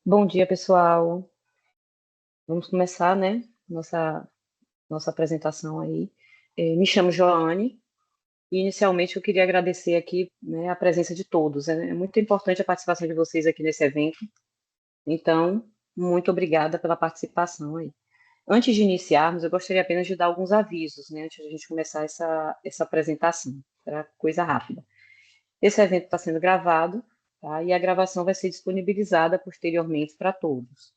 Bom dia, pessoal. Vamos começar, né? Nossa apresentação aí. Me chamo Joane e inicialmente eu queria agradecer aqui, né, a presença de todos. É muito importante a participação de vocês aqui nesse evento. Então, muito obrigada pela participação aí. Antes de iniciarmos, eu gostaria apenas de dar alguns avisos, né, antes de a gente começar essa apresentação. Será coisa rápida. Esse evento está sendo gravado, tá? E a gravação vai ser disponibilizada posteriormente para todos.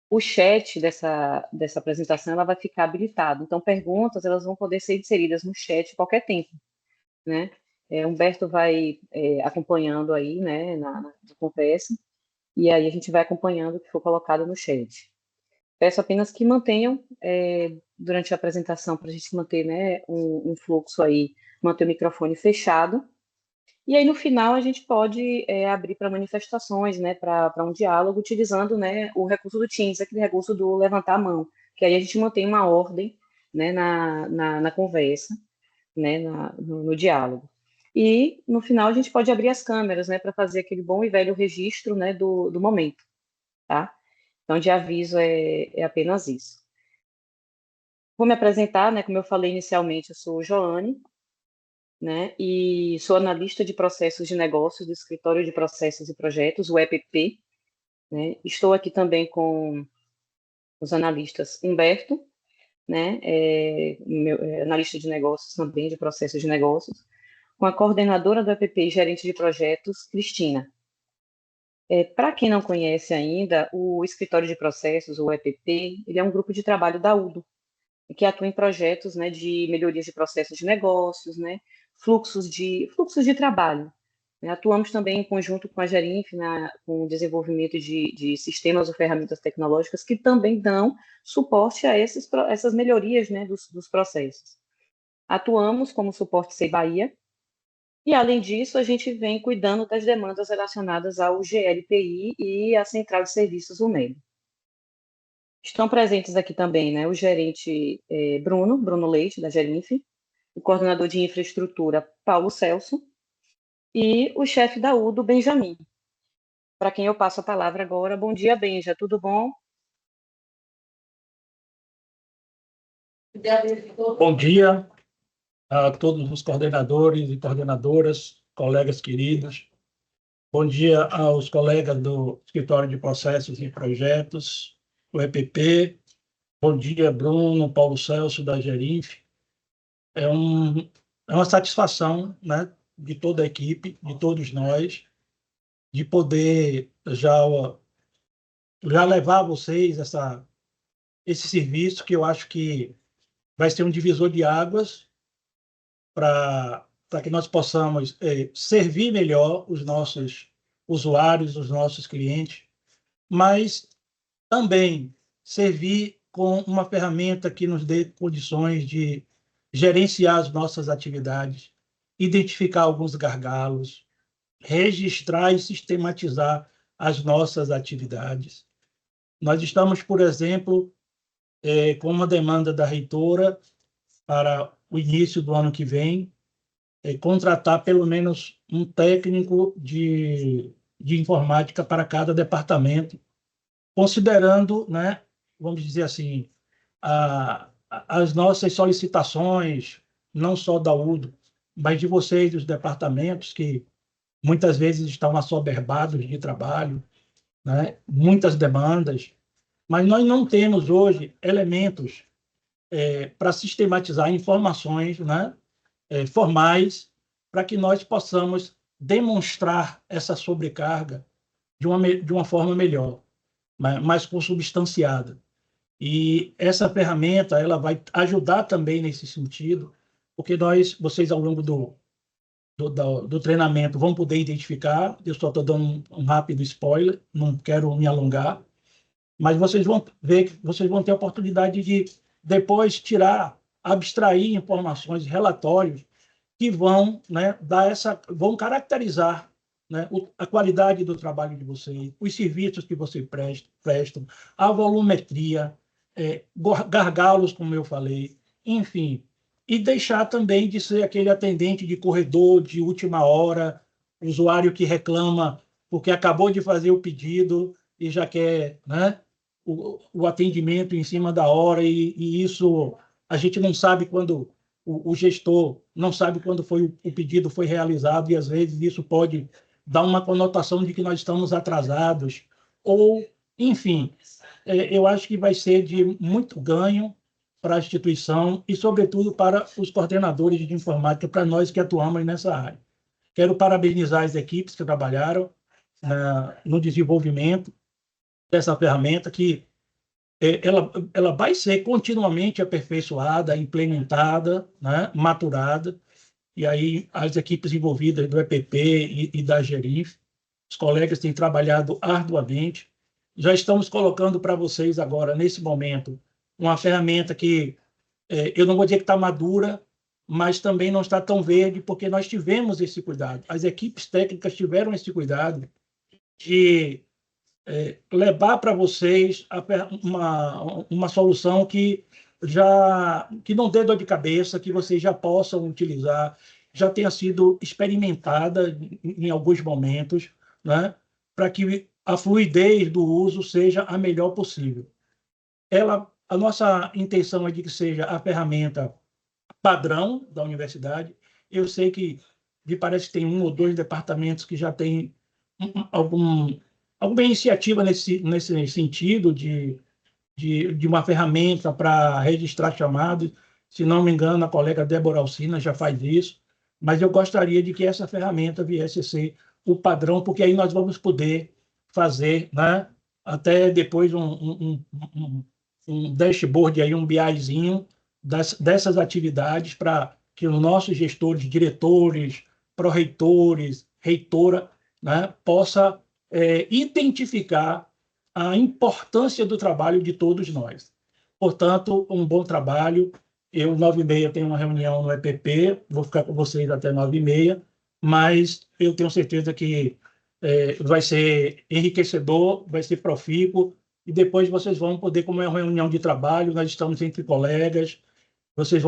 O chat dessa apresentação ela vai ficar habilitado. Então, perguntas elas vão poder ser inseridas no chat a qualquer tempo, né? Humberto vai acompanhando aí, né, na conversa, e aí a gente vai acompanhando o que for colocado no chat. Peço apenas que mantenham, durante a apresentação, para a gente manter, né, um fluxo aí, manter o microfone fechado, e aí, no final, a gente pode abrir para manifestações, né, para um diálogo, utilizando, né, o recurso do Teams, aquele recurso do levantar a mão, que aí a gente mantém uma ordem, né, na conversa, né, no diálogo. E, no final, a gente pode abrir as câmeras, né, para fazer aquele bom e velho registro, né, do momento, tá? Então, de aviso é apenas isso. Vou me apresentar, né, como eu falei inicialmente, eu sou Joane, né? E sou analista de processos de negócios do Escritório de Processos e Projetos, o EPP, né? Estou aqui também com os analistas Humberto, né? Analista de negócios também, de processos de negócios, com a coordenadora do EPP e gerente de projetos, Cristina. Para quem não conhece ainda, o Escritório de Processos, o EPP, ele é um grupo de trabalho da UDO, que atua em projetos, né, de melhorias de processos de negócios, né, fluxos de trabalho, né. Atuamos também em conjunto com a Gerinf, com o desenvolvimento de sistemas ou ferramentas tecnológicas que também dão suporte a essas melhorias, né, dos processos. Atuamos como suporte SEI Bahia, e além disso, a gente vem cuidando das demandas relacionadas ao GLPI e à Central de Serviços UNED. Estão presentes aqui também, né, o gerente Bruno Leite, da Gerinf, o coordenador de infraestrutura, Paulo Celso, e o chefe da UDO, Benjamin, para quem eu passo a palavra agora. Bom dia, Benja, tudo bom? Bom dia a todos os coordenadores e coordenadoras, colegas queridos. Bom dia aos colegas do Escritório de Processos e Projetos, o EPP. Bom dia, Bruno, Paulo Celso, da Gerinf. É, um, é uma satisfação, né, de toda a equipe, de todos nós, de poder já levar a vocês esse serviço que eu acho que vai ser um divisor de águas para que nós possamos servir melhor os nossos usuários, os nossos clientes, mas também servir com uma ferramenta que nos dê condições de gerenciar as nossas atividades, identificar alguns gargalos, registrar e sistematizar as nossas atividades. Nós estamos, por exemplo, com uma demanda da reitora para o início do ano que vem, contratar pelo menos um técnico de informática para cada departamento, considerando, né, vamos dizer assim, as nossas solicitações, não só da UDO, mas de vocês, dos departamentos, que muitas vezes estão assoberbados de trabalho, né, muitas demandas, mas nós não temos hoje elementos para sistematizar informações, né, formais, para que nós possamos demonstrar essa sobrecarga de uma forma melhor, mais consubstanciada. E essa ferramenta ela vai ajudar também nesse sentido, porque vocês, ao longo do treinamento, vão poder identificar. Eu só estou dando um rápido spoiler, não quero me alongar, mas vocês vão ver que vocês vão ter a oportunidade de depois tirar, abstrair informações, relatórios que vão, né, vão caracterizar, né, a qualidade do trabalho de vocês, os serviços que vocês prestam, a volumetria, gargalos, como eu falei, enfim, e deixar também de ser aquele atendente de corredor de última hora, usuário que reclama porque acabou de fazer o pedido e já quer, né, o atendimento em cima da hora, e isso a gente não sabe quando o gestor não sabe quando foi o pedido foi realizado, e às vezes isso pode dar uma conotação de que nós estamos atrasados, ou, enfim, eu acho que vai ser de muito ganho para a instituição e, sobretudo, para os coordenadores de informática, para nós que atuamos nessa área. Quero parabenizar as equipes que trabalharam no desenvolvimento dessa ferramenta, que ela vai ser continuamente aperfeiçoada, implementada, né, maturada, e aí as equipes envolvidas do EPP e da Gerinf, os colegas têm trabalhado arduamente. Já estamos colocando para vocês agora, nesse momento, uma ferramenta que eu não vou dizer que está madura, mas também não está tão verde, porque nós tivemos esse cuidado. As equipes técnicas tiveram esse cuidado de levar para vocês uma solução que não dê dor de cabeça, que vocês já possam utilizar, já tenha sido experimentada em alguns momentos, né, para que a fluidez do uso seja a melhor possível. A nossa intenção é de que seja a ferramenta padrão da universidade. Eu sei que me parece que tem um ou dois departamentos que já têm alguma iniciativa nesse sentido de uma ferramenta para registrar chamados. Se não me engano, a colega Débora Alcina já faz isso, mas eu gostaria de que essa ferramenta viesse a ser o padrão, porque aí nós vamos poder fazer, né, até depois um dashboard, aí, um BIzinho dessas atividades para que os nossos gestores, diretores, pró-reitores, reitora, né, possa identificar a importância do trabalho de todos nós. Portanto, um bom trabalho. Eu, 9h30, tenho uma reunião no EPP, vou ficar com vocês até 9h30, mas eu tenho certeza que vai ser enriquecedor, vai ser profícuo, e depois vocês vão poder, como é uma reunião de trabalho, nós estamos entre colegas, vocês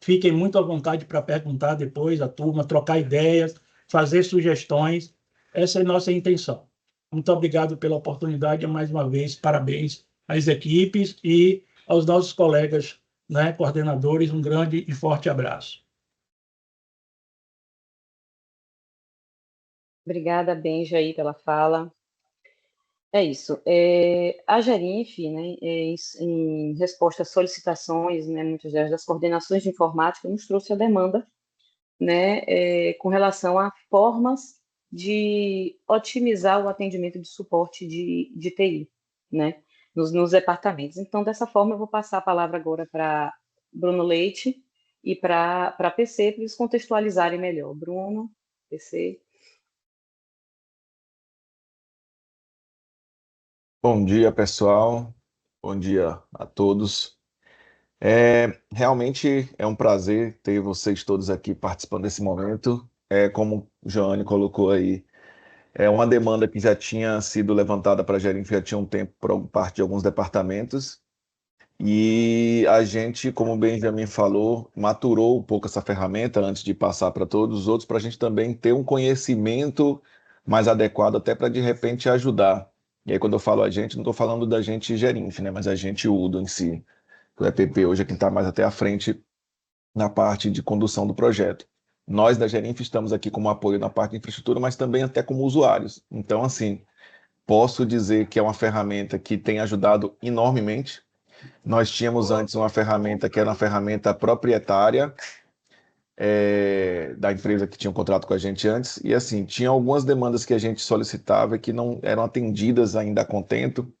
fiquem muito à vontade para perguntar depois à turma, trocar ideias, fazer sugestões. Essa é a nossa intenção. Muito obrigado pela oportunidade, mais uma vez, parabéns às equipes e aos nossos colegas, né, coordenadores, um grande e forte abraço. Obrigada, Benja, aí pela fala. É isso. A Gerinf, né, em resposta às solicitações, né, muitas das coordenações de informática, nos trouxe a demanda, né, com relação a formas de otimizar o atendimento de suporte de TI, né, nos departamentos. Então, dessa forma, eu vou passar a palavra agora para Bruno Leite e para a PC, para eles contextualizarem melhor. Bruno, PC. Bom dia, pessoal. Bom dia a todos. Realmente é um prazer ter vocês todos aqui participando desse momento. Como o Joane colocou aí, é uma demanda que já tinha sido levantada para a Gerinf já tinha um tempo por parte de alguns departamentos. E a gente, como o Benjamin falou, maturou um pouco essa ferramenta antes de passar para todos os outros, para a gente também ter um conhecimento mais adequado, até para de repente ajudar. E aí, quando eu falo a gente, não estou falando da gente Gerinf, né? Mas a gente Udo em si. O EPP hoje é quem está mais até à frente na parte de condução do projeto. Nós da Gerinf estamos aqui como apoio na parte de infraestrutura, mas também até como usuários. Então, assim, posso dizer que é uma ferramenta que tem ajudado enormemente. Nós tínhamos antes uma ferramenta que era uma ferramenta proprietária da empresa que tinha um contrato com a gente antes, e assim, tinha algumas demandas que a gente solicitava que não eram atendidas ainda a contento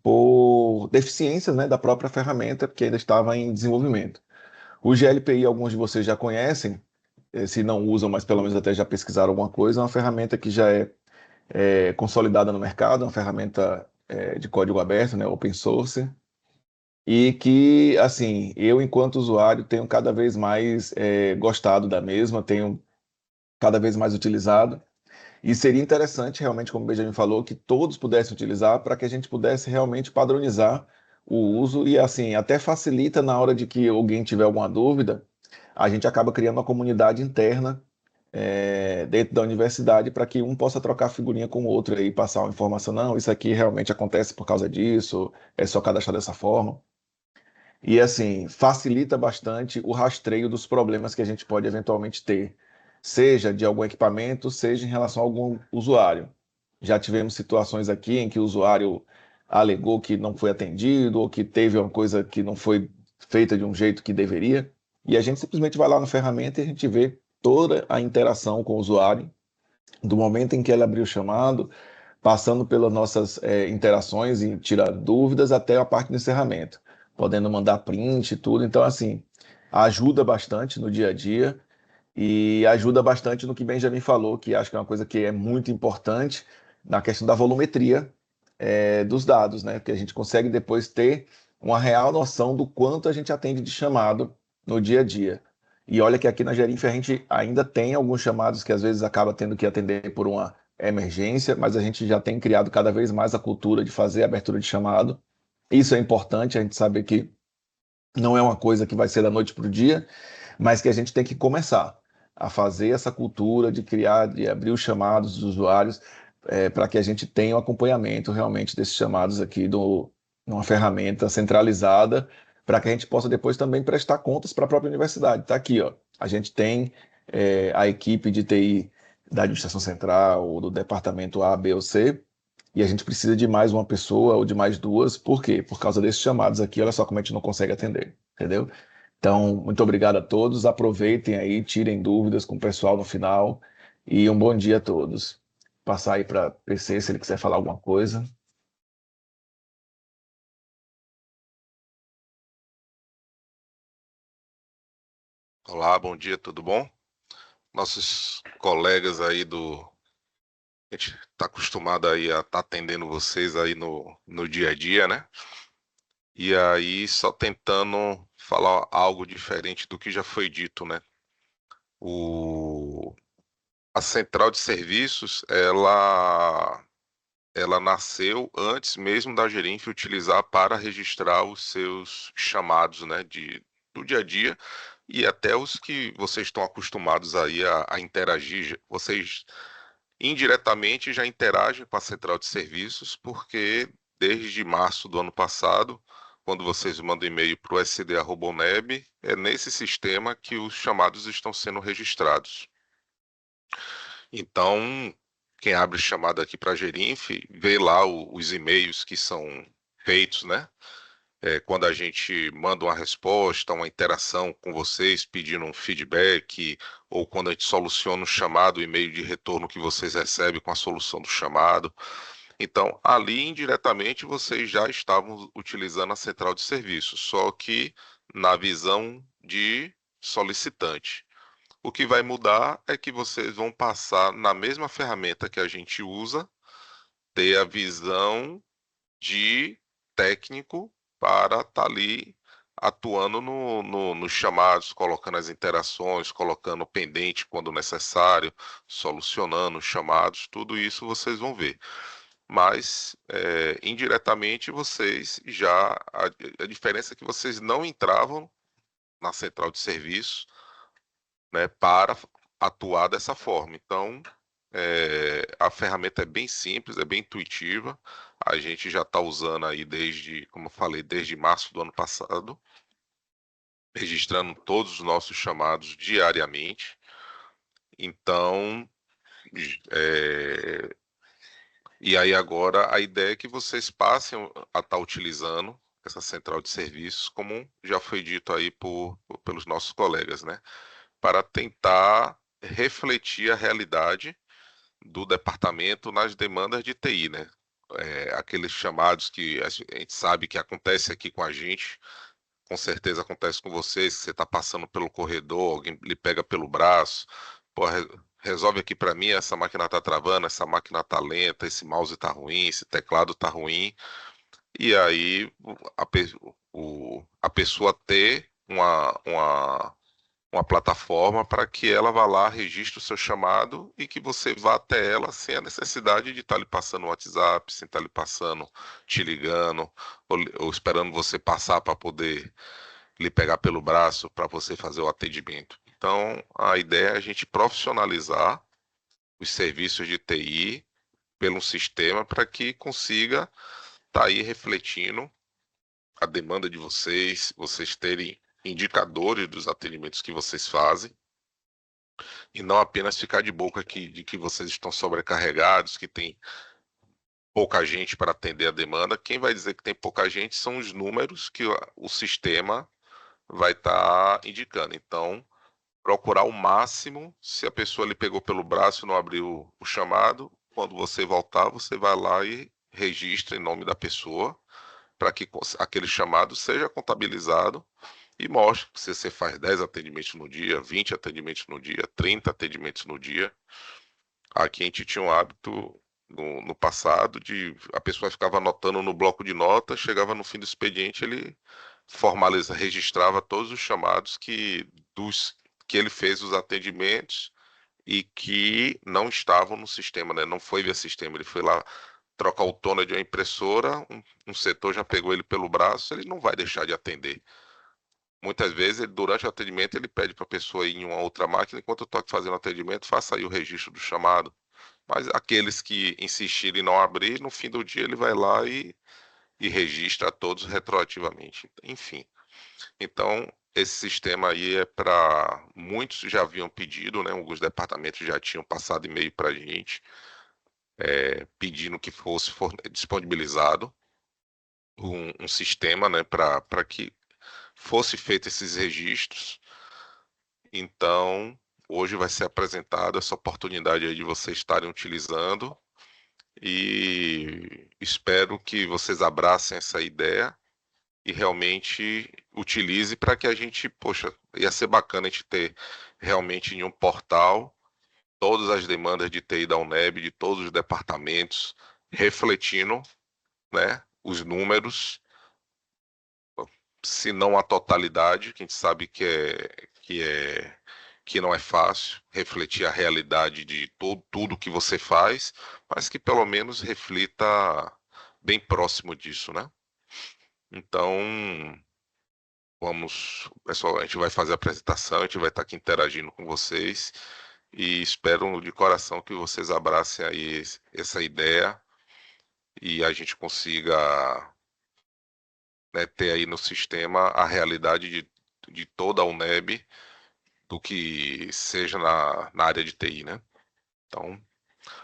por deficiências, né, da própria ferramenta, porque ainda estava em desenvolvimento. O GLPI, alguns de vocês já conhecem, se não usam, mas pelo menos até já pesquisaram alguma coisa, é uma ferramenta que já é consolidada no mercado, uma ferramenta de código aberto, né, open source, e que, assim, eu, enquanto usuário, tenho cada vez mais gostado da mesma, tenho cada vez mais utilizado, e seria interessante, realmente, como o Benjamin falou, que todos pudessem utilizar para que a gente pudesse realmente padronizar o uso e, assim, até facilita na hora de que alguém tiver alguma dúvida, a gente acaba criando uma comunidade interna dentro da universidade para que um possa trocar figurinha com o outro e passar uma informação, não, isso aqui realmente acontece por causa disso, é só cadastrar dessa forma. E assim, facilita bastante o rastreio dos problemas que a gente pode eventualmente ter, seja de algum equipamento, seja em relação a algum usuário. Já tivemos situações aqui em que o usuário alegou que não foi atendido ou que teve uma coisa que não foi feita de um jeito que deveria, e a gente simplesmente vai lá na ferramenta e a gente vê toda a interação com o usuário, do momento em que ele abriu o chamado, passando pelas nossas interações e tirar dúvidas até a parte do encerramento, podendo mandar print e tudo. Então, assim, ajuda bastante no dia a dia e ajuda bastante no que Benjamin falou, que acho que é uma coisa que é muito importante na questão da volumetria dos dados, né? Que a gente consegue depois ter uma real noção do quanto a gente atende de chamado no dia a dia. E olha que aqui na Gerinf a gente ainda tem alguns chamados que às vezes acaba tendo que atender por uma emergência, mas a gente já tem criado cada vez mais a cultura de fazer abertura de chamado. Isso é importante, a gente sabe que não é uma coisa que vai ser da noite para o dia, mas que a gente tem que começar a fazer essa cultura de criar, de abrir os chamados dos usuários, para que a gente tenha o acompanhamento realmente desses chamados aqui numa ferramenta centralizada, para que a gente possa depois também prestar contas para a própria universidade. Está aqui, ó. A gente tem a equipe de TI da administração central, ou do departamento A, B ou C, e a gente precisa de mais uma pessoa ou de mais duas. Por quê? Por causa desses chamados aqui, olha só como a gente não consegue atender, entendeu? Então, muito obrigado a todos. Aproveitem aí, tirem dúvidas com o pessoal no final. E um bom dia a todos. Passar aí para PC se ele quiser falar alguma coisa. Olá, bom dia, tudo bom? Nossos colegas aí A gente está acostumado aí a estar atendendo vocês aí no dia a dia, né? E aí, só tentando falar algo diferente do que já foi dito, né? A central de serviços, ela nasceu antes mesmo da Gerinf utilizar para registrar os seus chamados, né, do dia a dia e até os que vocês estão acostumados aí a interagir. Vocês indiretamente já interagem com a central de serviços, porque desde março do ano passado, quando vocês mandam e-mail para o sd@uneb, é nesse sistema que os chamados estão sendo registrados. Então, quem abre chamada aqui para a Gerinf, vê lá os e-mails que são feitos, né? Quando a gente manda uma resposta, uma interação com vocês, pedindo um feedback, ou quando a gente soluciona o chamado, o e-mail de retorno que vocês recebem com a solução do chamado. Então, ali indiretamente vocês já estavam utilizando a central de serviços, só que na visão de solicitante. O que vai mudar é que vocês vão passar na mesma ferramenta que a gente usa, ter a visão de técnico para estar ali atuando nos chamados, colocando as interações, colocando pendente quando necessário, solucionando os chamados, tudo isso vocês vão ver. Mas indiretamente vocês já. A diferença é que vocês não entravam na central de serviço, né, para atuar dessa forma. Então, a ferramenta é bem simples, é bem intuitiva. A gente já está usando aí desde, como eu falei, desde março do ano passado, registrando todos os nossos chamados diariamente. Então, e aí agora a ideia é que vocês passem a estar utilizando essa central de serviços, como já foi dito aí pelos nossos colegas, né? Para tentar refletir a realidade do departamento nas demandas de TI, né? Aqueles chamados que a gente sabe que acontece aqui com a gente, com certeza acontece com vocês, você está passando pelo corredor, alguém lhe pega pelo braço, pô, resolve aqui para mim, essa máquina está travando, essa máquina está lenta, esse mouse está ruim, esse teclado está ruim, e aí a pessoa ter uma plataforma para que ela vá lá, registre o seu chamado e que você vá até ela sem a necessidade de estar lhe passando o WhatsApp, sem estar lhe passando, te ligando, ou esperando você passar para poder lhe pegar pelo braço para você fazer o atendimento. Então, a ideia é a gente profissionalizar os serviços de TI pelo sistema para que consiga estar aí refletindo a demanda de vocês terem indicadores dos atendimentos que vocês fazem, e não apenas ficar de boca aqui de que vocês estão sobrecarregados, que tem pouca gente para atender a demanda. Quem vai dizer que tem pouca gente são os números que o sistema vai estar indicando. Então, procurar o máximo, se a pessoa lhe pegou pelo braço e não abriu o chamado, quando você voltar, você vai lá e registra em nome da pessoa, para que aquele chamado seja contabilizado e mostre que se você faz 10 atendimentos no dia, 20 atendimentos no dia, 30 atendimentos no dia. Aqui a gente tinha um hábito no passado de a pessoa ficava anotando no bloco de notas, chegava no fim do expediente, ele registrava todos os chamados que ele fez os atendimentos e que não estavam no sistema, né? Não foi via sistema, ele foi lá trocar o toner de uma impressora, um setor já pegou ele pelo braço, ele não vai deixar de atender. Muitas vezes, durante o atendimento, ele pede para a pessoa ir em uma outra máquina, enquanto eu estou aqui fazendo o atendimento, faça aí o registro do chamado. Mas aqueles que insistirem em não abrir, no fim do dia ele vai lá e registra todos retroativamente. Enfim, então esse sistema aí é para... Muitos já haviam pedido, né? Alguns departamentos já tinham passado e-mail para a gente, pedindo que fosse disponibilizado um sistema, né? Para que fosse feito esses registros. Então, hoje vai ser apresentado essa oportunidade aí de vocês estarem utilizando, e espero que vocês abracem essa ideia e realmente utilize para que a gente, poxa, ia ser bacana a gente ter realmente em um portal todas as demandas de TI da UNEB, de todos os departamentos, refletindo, né, os números, se não a totalidade, que a gente sabe que não é fácil refletir a realidade de tudo que você faz, mas que pelo menos reflita bem próximo disso, né? Então, pessoal, a gente vai fazer a apresentação, a gente vai estar aqui interagindo com vocês e espero de coração que vocês abracem aí essa ideia e a gente consiga, né, ter aí no sistema a realidade de toda a UNEB, do que seja na área de TI, né? Então,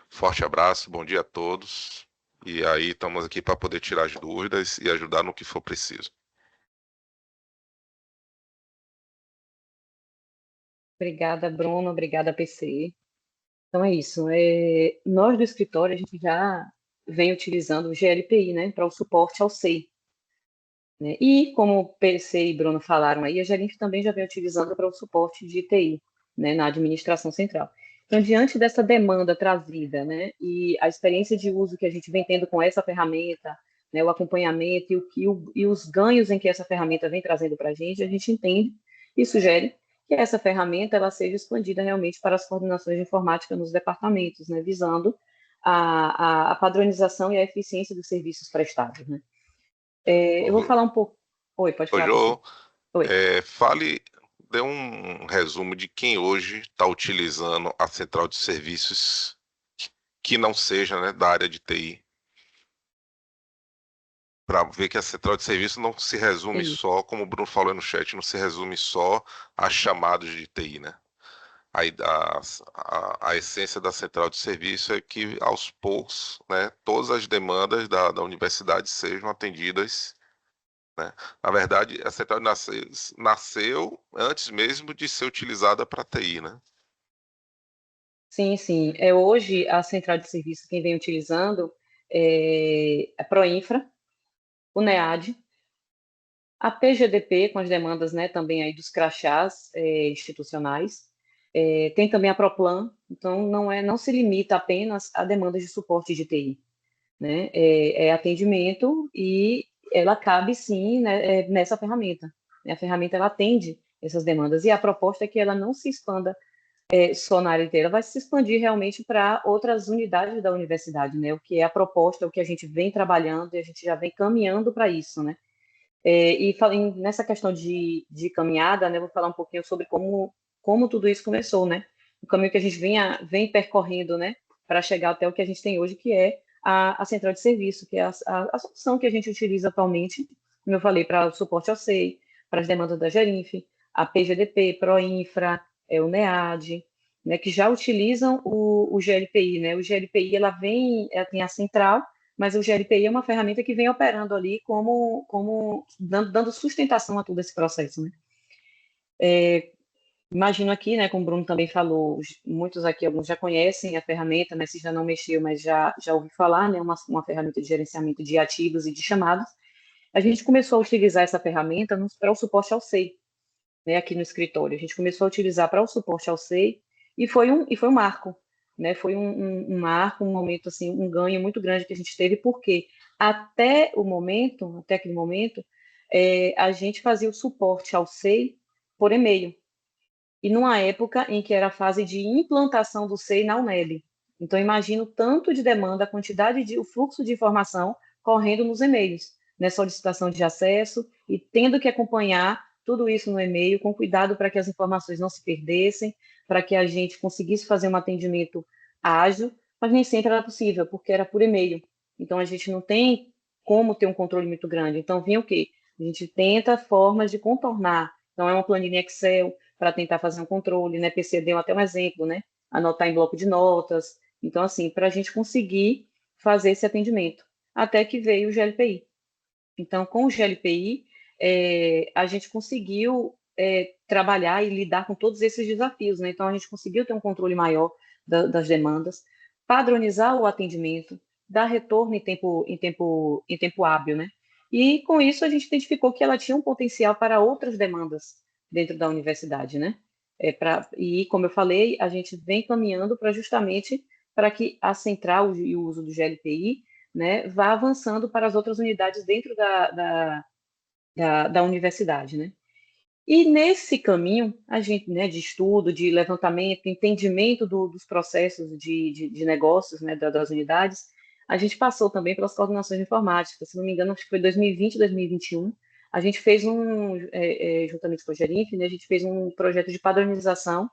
forte abraço, bom dia a todos. E aí estamos aqui para poder tirar as dúvidas e ajudar no que for preciso. Obrigada, Bruno. Obrigada, PC. Então é isso. Nós do escritório, a gente já vem utilizando o GLPI, né, para o suporte ao SEI. Né? E como o PC e Bruno falaram aí, a Gerente também já vem utilizando para o suporte de TI, né, na administração central. Então, diante dessa demanda trazida, né, e a experiência de uso que a gente vem tendo com essa ferramenta, né, o acompanhamento e os ganhos em que essa ferramenta vem trazendo para a gente entende e sugere que essa ferramenta ela seja expandida realmente para as coordenações de informática nos departamentos, né, visando a padronização e a eficiência dos serviços prestados, né. Eu vou falar um pouco. Oi, pode falar. Jô, Oi. dê um resumo de quem hoje está utilizando a central de serviços que não seja, né, da área de TI. Para ver que a central de serviço não se resume só, como o Bruno falou no chat, não se resume só a chamados de TI, né? A essência da central de serviço é que, aos poucos, né, todas as demandas da universidade sejam atendidas, né? Na verdade, a central nasceu antes mesmo de ser utilizada para TI, né? Sim, sim. Hoje, a central de serviço, quem vem utilizando é a Proinfra, o NEAD, a PGDP, com as demandas, né, também aí dos crachás institucionais. Tem também a Proplan, então não se limita apenas a demandas de suporte de TI, né? É atendimento e ela cabe sim, né, nessa ferramenta. A ferramenta ela atende essas demandas e a proposta é que ela não se expanda só na área inteira, vai se expandir realmente para outras unidades da universidade, né? O que é a proposta, o que a gente vem trabalhando e a gente já vem caminhando para isso, né? E nessa questão de caminhada, né, vou falar um pouquinho sobre como como tudo isso começou, né? O caminho que a gente vem percorrendo, né? Para chegar até o que a gente tem hoje, que é a central de serviço, que é a solução que a gente utiliza atualmente, como eu falei, para o suporte ao SEI, para as demandas da Gerinf, a PGDP, Proinfra, o NEAD, né, que já utilizam o GLPI, né? O GLPI, ela tem a central, mas o GLPI é uma ferramenta que vem operando ali como dando sustentação a todo esse processo, né? Imagino aqui, né, como o Bruno também falou, muitos aqui, alguns já conhecem a ferramenta, né, se já não mexeu, mas já ouviu falar, né, uma ferramenta de gerenciamento de ativos e de chamados. A gente começou a utilizar essa ferramenta para o suporte ao SEI, né, aqui no escritório. A gente começou a utilizar para o suporte ao SEI e foi um marco, né, foi um marco, um momento, assim, um ganho muito grande que a gente teve, porque até aquele momento, a gente fazia o suporte ao SEI por e-mail, e numa época em que era a fase de implantação do SEI na UNEB. Então, imagino o tanto de demanda, o fluxo de informação correndo nos e-mails, né? Solicitação de acesso e tendo que acompanhar tudo isso no e-mail, com cuidado para que as informações não se perdessem, para que a gente conseguisse fazer um atendimento ágil, mas nem sempre era possível, porque era por e-mail. Então, a gente não tem como ter um controle muito grande. Então, vinha o quê? A gente tenta formas de contornar. Então, é uma planilha Excel, para tentar fazer um controle, né? PC deu até um exemplo, né? Anotar em bloco de notas. Então, assim, para a gente conseguir fazer esse atendimento. Até que veio o GLPI. Então, com o GLPI, a gente conseguiu trabalhar e lidar com todos esses desafios, né? Então, a gente conseguiu ter um controle maior das demandas, padronizar o atendimento, dar retorno em tempo hábil, né? E, com isso, a gente identificou que ela tinha um potencial para outras demandas dentro da universidade, né? E, como eu falei, a gente vem caminhando justamente para que a central e o uso do GLPI, né, vá avançando para as outras unidades dentro da universidade, né? E nesse caminho, a gente, né, de estudo, de levantamento, entendimento dos processos de negócios, né, das unidades, a gente passou também pelas coordenações informáticas. Se não me engano, acho que foi 2020, 2021. A gente fez juntamente com a Gerinf, né, a gente fez um projeto de padronização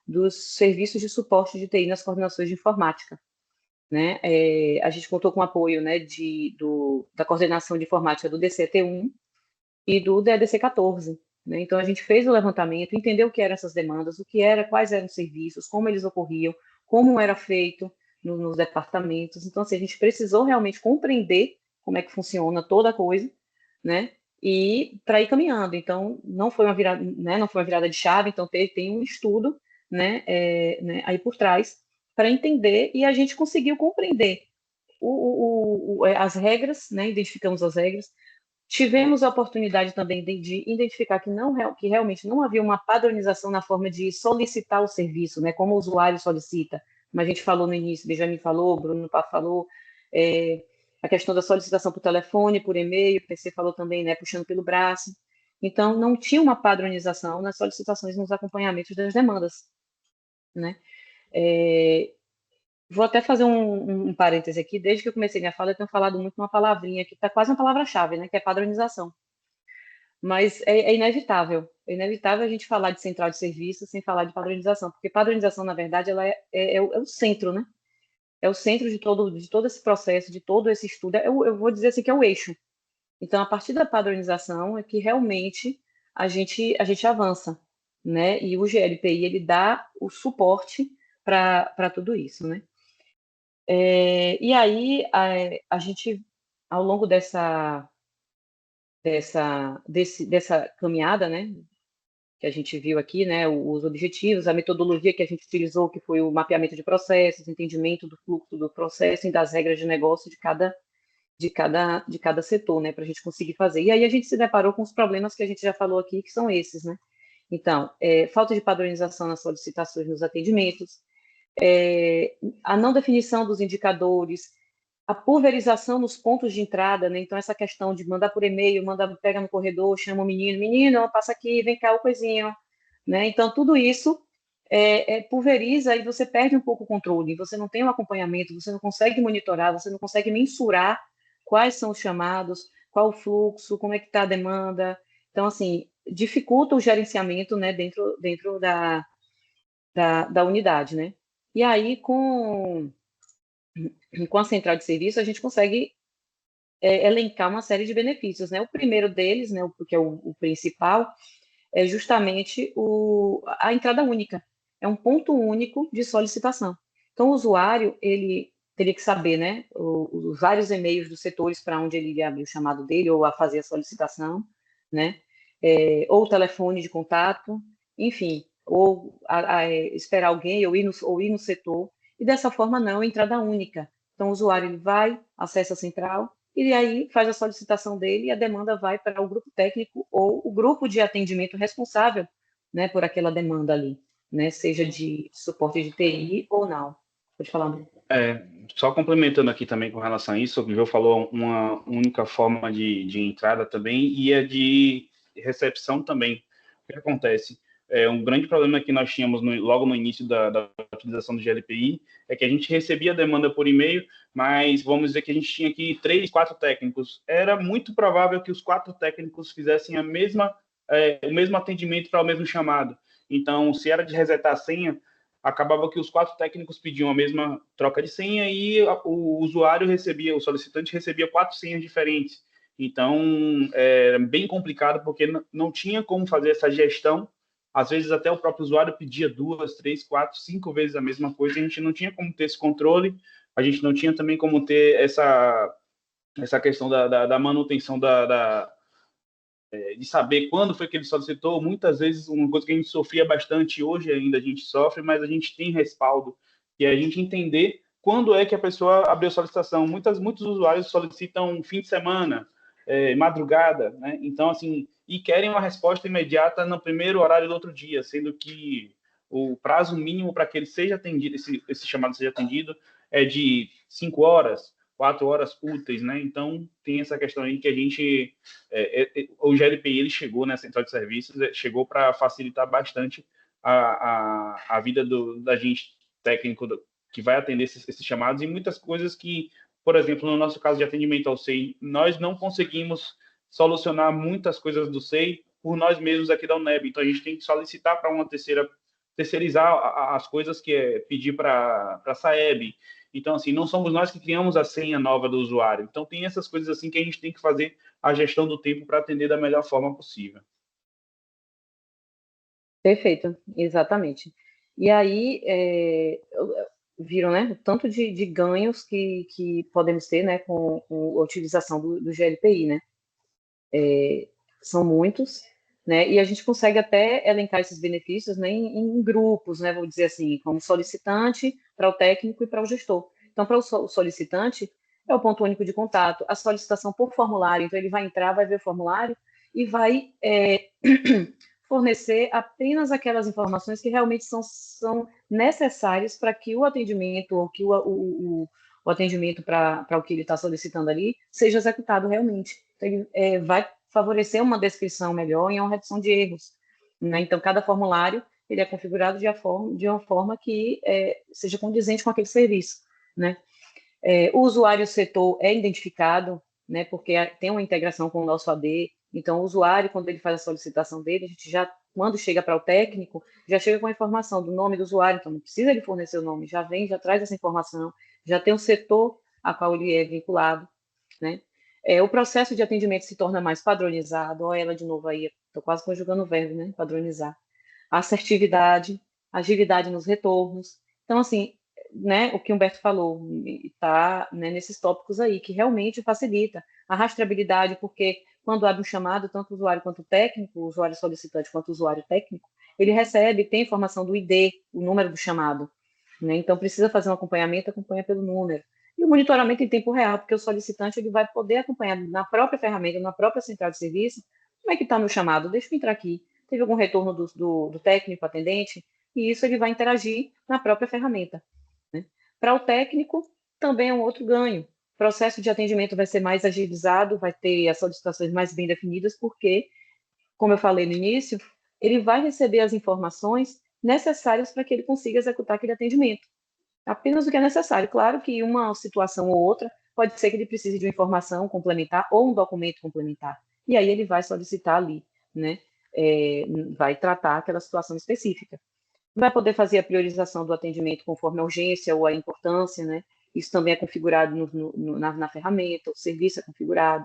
dos serviços de suporte de TI nas coordenações de informática, né? A gente contou com o apoio, né, da coordenação de informática do DCT1 e do DDC 14. Né? Então, a gente fez o levantamento, entendeu o que eram essas demandas, quais eram os serviços, como eles ocorriam, como era feito nos departamentos. Então, assim, a gente precisou realmente compreender como é que funciona toda a coisa, né? E para ir caminhando. Então, não foi uma virada, né? Não foi uma virada de chave. Então, tem um estudo, né? Aí por trás para entender, e a gente conseguiu compreender as regras, né? Identificamos as regras. Tivemos a oportunidade também de identificar que realmente não havia uma padronização na forma de solicitar o serviço, né? Como o usuário solicita. Como a gente falou no início, Benjamin falou, Bruno falou, a questão da solicitação por telefone, por e-mail, o PC falou também, né? Puxando pelo braço. Então, não tinha uma padronização nas solicitações, nos acompanhamentos das demandas, né? Vou até fazer um parêntese aqui. Desde que eu comecei minha fala, eu tenho falado muito uma palavrinha que está quase uma palavra-chave, né? Que é padronização. Mas é inevitável. É inevitável a gente falar de central de serviço sem falar de padronização, porque padronização, na verdade, ela é o centro, né? É o centro de todo esse processo, de todo esse estudo. Eu vou dizer assim que é o eixo. Então, a partir da padronização é que realmente a gente avança, né? E o GLPI, ele dá o suporte para tudo isso, né? E aí, a gente, ao longo dessa caminhada, né, que a gente viu aqui, né, os objetivos, a metodologia que a gente utilizou, que foi o mapeamento de processos, entendimento do fluxo do processo e das regras de negócio de cada setor, né, para a gente conseguir fazer. E aí a gente se deparou com os problemas que a gente já falou aqui, que são esses, né? Então, falta de padronização nas solicitações nos atendimentos, a não definição dos indicadores, a pulverização nos pontos de entrada, né? Então, essa questão de mandar por e-mail, pega no corredor, chama o menino, passa aqui, vem cá o coisinho, né? Então, tudo isso pulveriza e você perde um pouco o controle, você não tem um acompanhamento, você não consegue monitorar, você não consegue mensurar quais são os chamados, qual o fluxo, como é que está a demanda. Então, assim, dificulta o gerenciamento, né, dentro da unidade, né? E aí, com a central de serviço, a gente consegue elencar uma série de benefícios, né? O primeiro deles, né, que é o principal, é justamente a entrada única. É um ponto único de solicitação. Então, o usuário, ele teria que saber, né, os vários e-mails dos setores para onde ele iria abrir o chamado dele ou a fazer a solicitação, né? Ou o telefone de contato, enfim, ou esperar alguém ou ir no setor, e dessa forma não, entrada única. Então, o usuário ele vai, acessa a central, e aí faz a solicitação dele e a demanda vai para o grupo técnico ou o grupo de atendimento responsável, né, por aquela demanda ali, né, seja de suporte de TI ou não. Pode falar, Bruno. Só complementando aqui também com relação a isso, o João falou uma única forma de entrada também e a de recepção também. O que acontece? Um grande problema que nós tínhamos logo no início da utilização do GLPI é que a gente recebia a demanda por e-mail, mas vamos dizer que a gente tinha aqui 3, 4 técnicos. Era muito provável que os 4 técnicos fizessem o mesmo atendimento para o mesmo chamado. Então, se era de resetar a senha, acabava que os 4 técnicos pediam a mesma troca de senha e o usuário recebia, o solicitante recebia 4 senhas diferentes. Então, era bem complicado, porque não tinha como fazer essa gestão. Às vezes, até o próprio usuário pedia 2, 3, 4, 5 vezes a mesma coisa, e a gente não tinha como ter esse controle, a gente não tinha também como ter essa questão da manutenção de saber quando foi que ele solicitou. Muitas vezes, uma coisa que a gente sofria bastante, hoje ainda a gente sofre, mas a gente tem respaldo, que é a gente entender quando é que a pessoa abriu a solicitação. Muitos usuários solicitam fim de semana, madrugada, né? Então, assim, e querem uma resposta imediata no primeiro horário do outro dia, sendo que o prazo mínimo para que ele seja atendido, esse chamado seja atendido, é de 5 horas, 4 horas úteis, né? Então, tem essa questão aí que a gente... o GLPI, ele chegou, né, Central de Serviços, chegou para facilitar bastante a vida da gente técnico que vai atender esses chamados, e muitas coisas que, por exemplo, no nosso caso de atendimento ao SEI, nós não conseguimos solucionar muitas coisas do SEI por nós mesmos aqui da UNEB. Então, a gente tem que solicitar para uma terceirizar as coisas, que é pedir para a SAEB. Então, assim, não somos nós que criamos a senha nova do usuário. Então, tem essas coisas assim que a gente tem que fazer a gestão do tempo para atender da melhor forma possível. Perfeito, exatamente. E aí, viram, né, o tanto de ganhos que podemos ter, né, com a utilização do GLPI, né? São muitos, né? E a gente consegue até elencar esses benefícios, né, em grupos, né? Vou dizer assim, como solicitante, para o técnico e para o gestor. Então, para o solicitante, é o ponto único de contato, a solicitação por formulário. Então, ele vai entrar, vai ver o formulário e vai fornecer apenas aquelas informações que realmente são necessárias para que o atendimento, ou que o atendimento para o que ele está solicitando ali, seja executado realmente. Então, ele vai favorecer uma descrição melhor e uma redução de erros, né? Então, cada formulário ele é configurado de uma forma que seja condizente com aquele serviço, né? O usuário setor é identificado, né, porque tem uma integração com o nosso AD. Então, o usuário, quando ele faz a solicitação dele, a gente já, quando chega para o técnico, já chega com a informação do nome do usuário, então não precisa ele fornecer o nome, já vem, já traz essa informação, já tem o setor a qual ele é vinculado, né? O processo de atendimento se torna mais padronizado. Olha ela de novo aí, estou quase conjugando o verbo, né? Padronizar. Assertividade, agilidade nos retornos. Então, assim, né, o que o Humberto falou, está, né, nesses tópicos aí, que realmente facilita a rastreabilidade, porque quando abre um chamado, tanto o usuário quanto o técnico, o usuário solicitante quanto o usuário técnico, ele recebe, tem informação do ID, o número do chamado, né? Então, precisa fazer um acompanhamento, acompanha pelo número. E o monitoramento em tempo real, porque o solicitante ele vai poder acompanhar na própria ferramenta, na própria central de serviço, como é que está meu chamado, deixa eu entrar aqui, teve algum retorno do técnico atendente, e isso ele vai interagir na própria ferramenta. Para o técnico, também é um outro ganho. O processo de atendimento vai ser mais agilizado, vai ter as solicitações mais bem definidas, porque, como eu falei no início, ele vai receber as informações necessárias para que ele consiga executar aquele atendimento. Apenas o que é necessário. Claro que uma situação ou outra pode ser que ele precise de uma informação complementar ou um documento complementar. E aí ele vai solicitar ali, né, vai tratar aquela situação específica. Vai poder fazer a priorização do atendimento conforme a urgência ou a importância, né? Isso também é configurado na ferramenta, o serviço é configurado.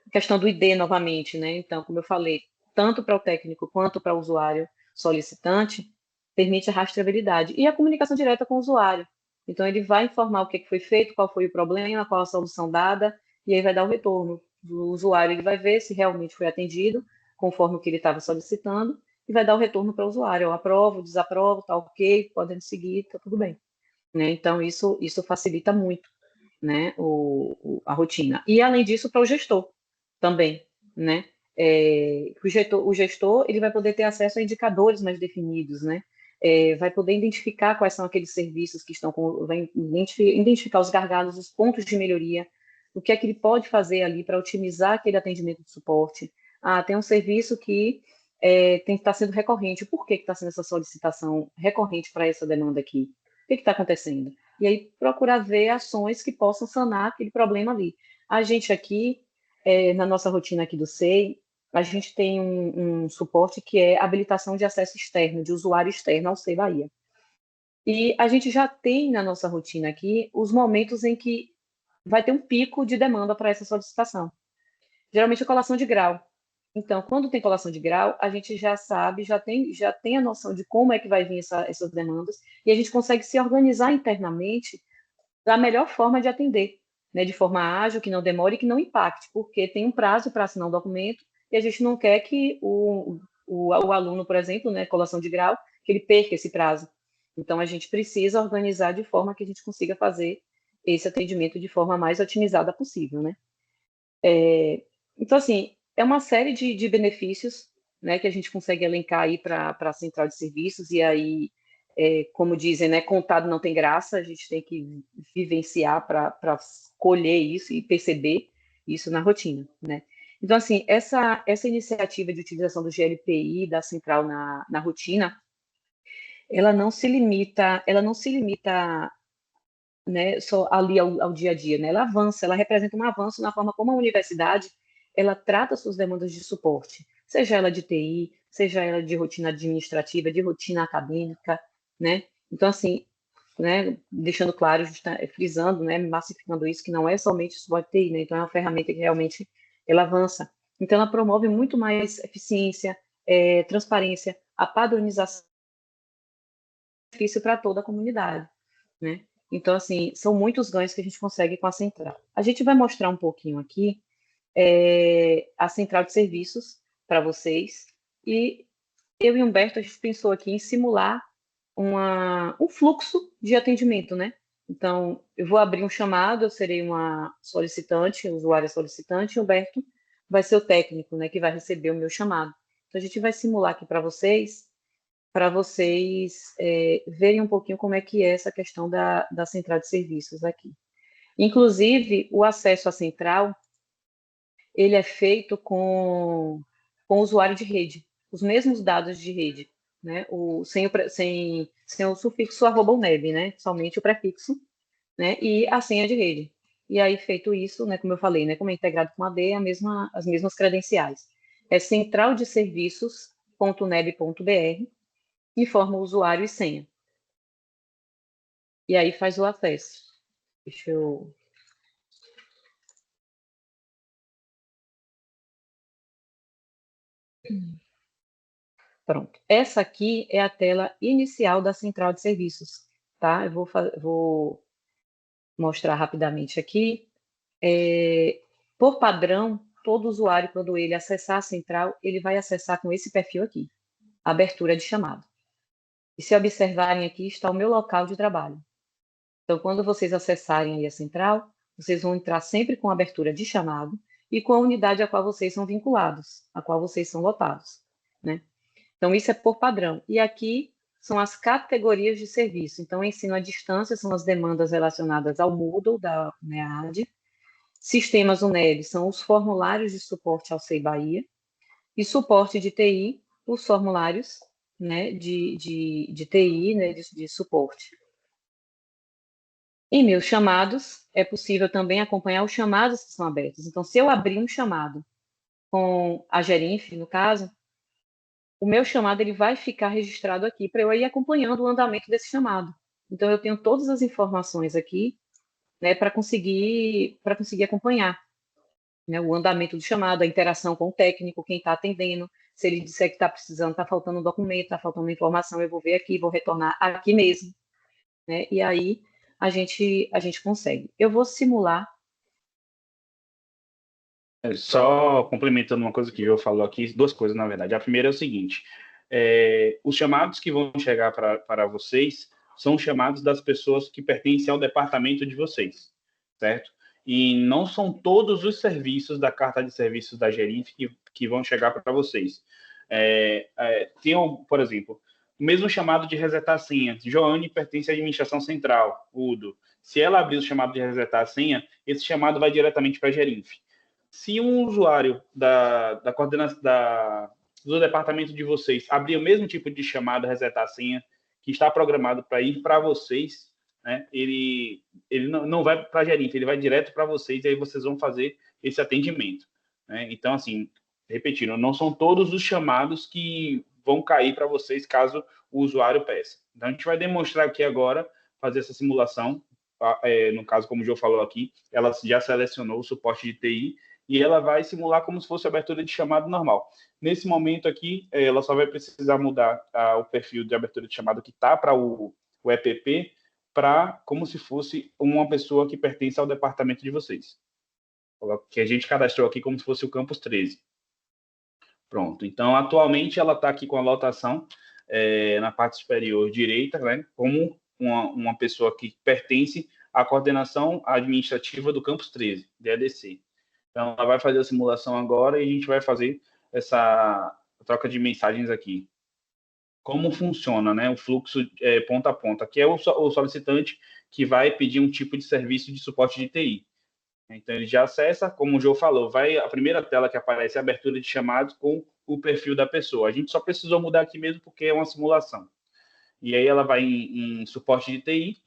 A questão do ID, novamente, né? Então, como eu falei, tanto para o técnico quanto para o usuário solicitante, permite a rastreabilidade e a comunicação direta com o usuário. Então, ele vai informar o que foi feito, qual foi o problema, qual a solução dada, e aí vai dar o retorno do usuário. Ele vai ver se realmente foi atendido, conforme o que ele estava solicitando, e vai dar o retorno para o usuário. Eu aprovo, desaprovo, está ok, podem seguir, está tudo bem. Né? Então, isso facilita muito, né, a rotina. E, além disso, para o gestor também, né? O gestor ele vai poder ter acesso a indicadores mais definidos, né? Vai poder identificar quais são aqueles serviços que estão vai identificar os gargalos, os pontos de melhoria, o que é que ele pode fazer ali para otimizar aquele atendimento de suporte. Tem um serviço que está sendo recorrente. Por que está sendo essa solicitação recorrente para essa demanda aqui? O que está acontecendo? E aí procurar ver ações que possam sanar aquele problema ali. A gente aqui, na nossa rotina aqui do SEI, a gente tem um suporte que é habilitação de acesso externo, de usuário externo ao SEI Bahia. E a gente já tem na nossa rotina aqui os momentos em que vai ter um pico de demanda para essa solicitação. Geralmente é colação de grau. Então, quando tem colação de grau, a gente já sabe, já tem a noção de como é que vai vir essas demandas, e a gente consegue se organizar internamente da melhor forma de atender, né, de forma ágil, que não demore e que não impacte, porque tem um prazo para assinar um documento e a gente não quer que o aluno, por exemplo, né, colação de grau, que ele perca esse prazo. Então, a gente precisa organizar de forma que a gente consiga fazer esse atendimento de forma mais otimizada possível, né? Então, assim, é uma série de benefícios, né, que a gente consegue elencar aí para a central de serviços, e aí, como dizem, né, contado não tem graça, a gente tem que vivenciar para colher isso e perceber isso na rotina, né? Então, assim, essa iniciativa de utilização do GLPI, da central na rotina, ela não se limita, né, só ali ao dia a dia, né? Ela avança, ela representa um avanço na forma como a universidade ela trata suas demandas de suporte, seja ela de TI, seja ela de rotina administrativa, de rotina acadêmica, né? Então, assim, né, deixando claro, frisando, né, massificando isso, que não é somente suporte TI, né? Então, é uma ferramenta que realmente ela avança. Então, ela promove muito mais eficiência, transparência, a padronização para toda a comunidade, né? Então, assim, são muitos ganhos que a gente consegue com a central. A gente vai mostrar um pouquinho aqui a central de serviços para vocês. E eu e Humberto, a gente pensou aqui em simular um fluxo de atendimento, né? Então, eu vou abrir um chamado, eu serei uma solicitante, usuária solicitante, e o Humberto vai ser o técnico, né, que vai receber o meu chamado. Então, a gente vai simular aqui para vocês verem um pouquinho como é que é essa questão da central de serviços aqui. Inclusive, o acesso à central, ele é feito com o usuário de rede, os mesmos dados de rede, né? Sem o sufixo @uneb, né? Somente o prefixo, né? E a senha de rede. E aí, feito isso, né? Como eu falei, né? Como é integrado com a AD, as mesmas credenciais. É centraldeserviços.uneb.br, informa o usuário e senha. E aí faz o acesso. Deixa eu... Pronto. Essa aqui é a tela inicial da central de serviços, tá? Eu vou mostrar rapidamente aqui. Por padrão, todo usuário, quando ele acessar a central, ele vai acessar com esse perfil aqui, abertura de chamado. E se observarem aqui, está o meu local de trabalho. Então, quando vocês acessarem aí a central, vocês vão entrar sempre com abertura de chamado e com a unidade a qual vocês são vinculados, a qual vocês são lotados, né? Então, isso é por padrão. E aqui são as categorias de serviço. Então, ensino à distância são as demandas relacionadas ao Moodle da UNEAD. Sistemas UNEB são os formulários de suporte ao SEI Bahia. E suporte de TI, os formulários, né, de TI, né, de suporte. Em meus chamados, é possível também acompanhar os chamados que são abertos. Então, se eu abrir um chamado com a Gerinf, no caso, o meu chamado ele vai ficar registrado aqui para eu ir acompanhando o andamento desse chamado. Então, eu tenho todas as informações aqui, né, para conseguir acompanhar, né, o andamento do chamado, a interação com o técnico, quem está atendendo. Se ele disser que está precisando, está faltando um documento, está faltando uma informação, eu vou ver aqui, vou retornar aqui mesmo, né? E aí a gente consegue. Eu vou simular. Só complementando uma coisa que eu falou aqui, duas coisas, na verdade. A primeira é o seguinte, os chamados que vão chegar para vocês são chamados das pessoas que pertencem ao departamento de vocês, certo? E não são todos os serviços da carta de serviços da Gerinf que vão chegar para vocês. Tem, por exemplo, o mesmo chamado de resetar a senha. Joane pertence à administração central, UDO. Se ela abrir o chamado de resetar a senha, esse chamado vai diretamente para a Gerinf. Se um usuário da coordenação do departamento de vocês abrir o mesmo tipo de chamada, resetar a senha, que está programado para ir para vocês, né, ele não vai para a Gerinf, ele vai direto para vocês, e aí vocês vão fazer esse atendimento, né? Então, assim, repetindo, não são todos os chamados que vão cair para vocês caso o usuário peça. Então, a gente vai demonstrar aqui agora, fazer essa simulação. No caso, como o João falou aqui, ela já selecionou o suporte de TI, e ela vai simular como se fosse abertura de chamada normal. Nesse momento aqui, ela só vai precisar mudar o perfil de abertura de chamada que está para o EPP, para como se fosse uma pessoa que pertence ao departamento de vocês. Que a gente cadastrou aqui como se fosse o Campus 13. Pronto. Então, atualmente, ela está aqui com a lotação na parte superior direita, né, como uma pessoa que pertence à coordenação administrativa do Campus 13, DADC. Então, ela vai fazer a simulação agora e a gente vai fazer essa troca de mensagens aqui. Como funciona, né, o fluxo ponta a ponta? Aqui é o solicitante que vai pedir um tipo de serviço de suporte de TI. Então, ele já acessa, como o João falou, a primeira tela que aparece é a abertura de chamados com o perfil da pessoa. A gente só precisou mudar aqui mesmo porque é uma simulação. E aí ela vai em suporte de TI.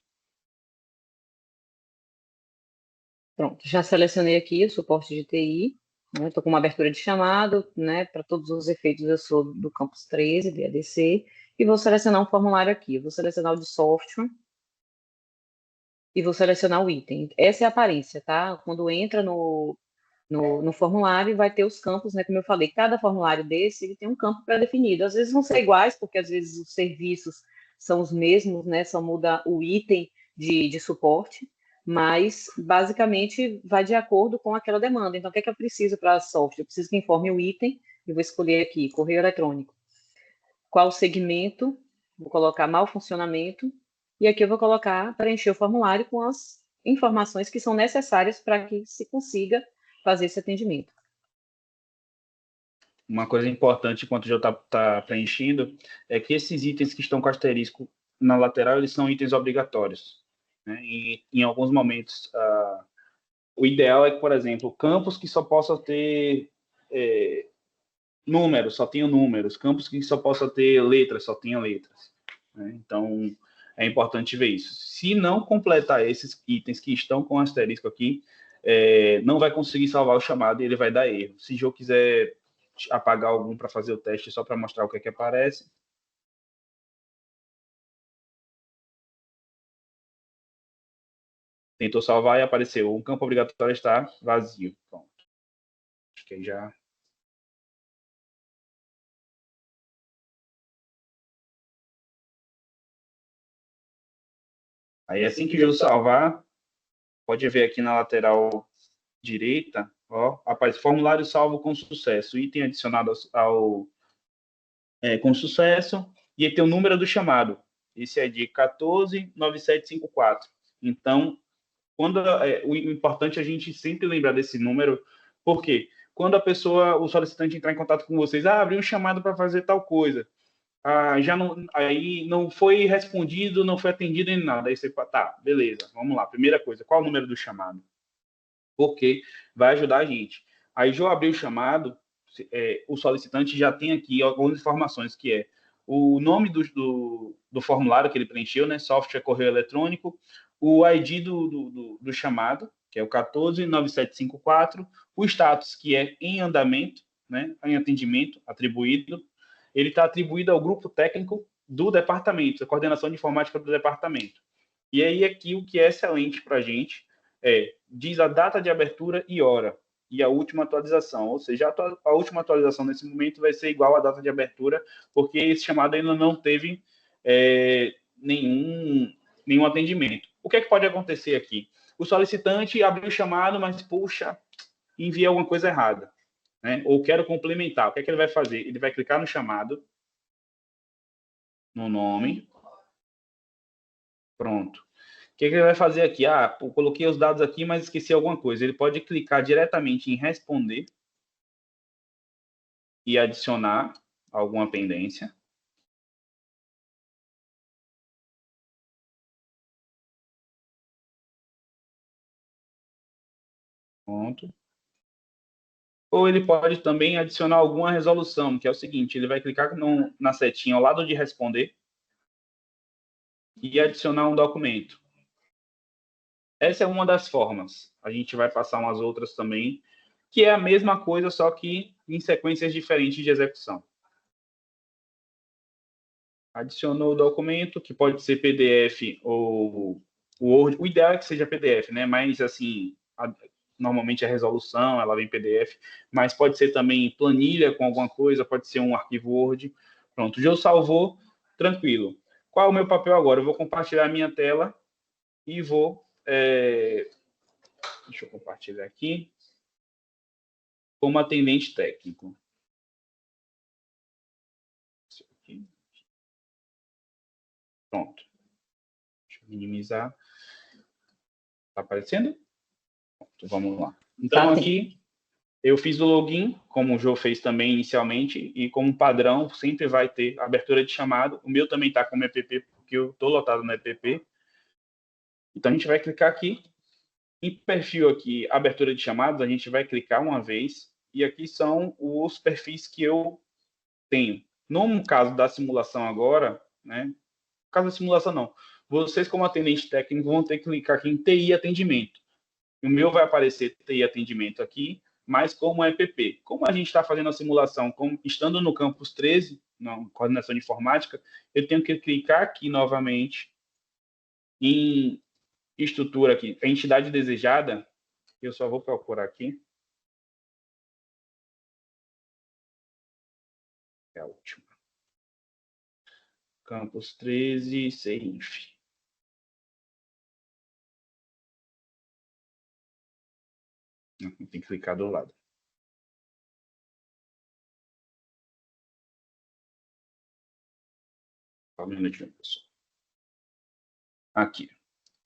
Pronto, já selecionei aqui o suporte de TI, né? Estou com uma abertura de chamado, né? Para todos os efeitos, eu sou do Campus 13, DADC, e vou selecionar um formulário aqui. Eu vou selecionar o de software e vou selecionar o item. Essa é a aparência, tá? Quando entra no formulário, vai ter os campos, né? Como eu falei, cada formulário desse ele tem um campo pré-definido. Às vezes vão ser iguais, porque às vezes os serviços são os mesmos, né? Só muda o item de suporte, mas basicamente vai de acordo com aquela demanda. Então, o que é que eu preciso para software? Eu preciso que informe o item, eu vou escolher aqui, correio eletrônico. Qual o segmento? Vou colocar mau funcionamento, e aqui eu vou colocar, preencher o formulário com as informações que são necessárias para que se consiga fazer esse atendimento. Uma coisa importante, enquanto o João está preenchendo, é que esses itens que estão com asterisco na lateral, eles são itens obrigatórios, né? E em alguns momentos, o ideal é que, por exemplo, campos que só possam ter números, só tenham números, campos que só possam ter letras, só tenham letras, né? Então, é importante ver isso. Se não completar esses itens que estão com asterisco aqui, não vai conseguir salvar o chamado e ele vai dar erro. Se o João quiser apagar algum para fazer o teste, só para mostrar o que é que aparece. Tentou salvar e apareceu. O campo obrigatório está vazio. Pronto. Acho que aí já... Aí assim que o João salvar, pode ver aqui na lateral direita, ó, aparece formulário salvo com sucesso, item adicionado com sucesso, e aí tem o número do chamado. Esse é de 149754. Então, o importante é a gente sempre lembrar desse número, porque quando o solicitante entrar em contato com vocês, abriu um chamado para fazer tal coisa, aí não foi respondido, não foi atendido em nada, aí você fala, tá, beleza, vamos lá, primeira coisa, qual o número do chamado? Porque vai ajudar a gente. Aí, já abriu o chamado, o solicitante já tem aqui algumas informações, que é o nome do formulário que ele preencheu, né, software correio eletrônico, o ID do chamado, que é o 149754, o status, que é em andamento, né, em atendimento atribuído, ele está atribuído ao grupo técnico do departamento, a coordenação de informática do departamento. E aí aqui o que é excelente para a gente diz a data de abertura e hora, e a última atualização, ou seja, a última atualização nesse momento vai ser igual à data de abertura, porque esse chamado ainda não teve nenhum atendimento. O que é que pode acontecer aqui? O solicitante abriu o chamado, mas, puxa, enviei alguma coisa errada, né? Ou quero complementar. O que é que ele vai fazer? Ele vai clicar no chamado, no nome, pronto. O que é que ele vai fazer aqui? Ah, eu coloquei os dados aqui, mas esqueci alguma coisa. Ele pode clicar diretamente em responder e adicionar alguma pendência. Pronto. Ou ele pode também adicionar alguma resolução, que é o seguinte, ele vai clicar na setinha ao lado de responder e adicionar um documento. Essa é uma das formas. A gente vai passar umas outras também, que é a mesma coisa, só que em sequências diferentes de execução. Adicionou o documento, que pode ser PDF ou Word. O ideal é que seja PDF, né? Mas, assim, normalmente a resolução, ela vem PDF, mas pode ser também planilha com alguma coisa, pode ser um arquivo Word. Pronto, já salvou, tranquilo. Qual é o meu papel agora? Eu vou compartilhar a minha tela e vou... deixa eu compartilhar aqui. Como atendente técnico. Pronto. Deixa eu minimizar. Tá aparecendo? Pronto, vamos lá. Então, aqui, eu fiz o login, como o Jô fez também inicialmente, e como padrão, sempre vai ter abertura de chamado. O meu também está como EPP, porque eu estou lotado no EPP. Então, a gente vai clicar aqui. Em perfil aqui, abertura de chamados, a gente vai clicar uma vez. E aqui são os perfis que eu tenho. No caso da simulação agora, né? No caso da simulação, não. Vocês, como atendente técnico, vão ter que clicar aqui em TI Atendimento. O meu vai aparecer TI Atendimento aqui, mas como EPP. Como a gente está fazendo a simulação, estando no campus 13, na coordenação de informática, eu tenho que clicar aqui novamente em estrutura aqui, a entidade desejada, eu só vou procurar aqui. É a última. Campus 13, CINF. Tem que clicar do lado. Só um minutinho, pessoal. Aqui.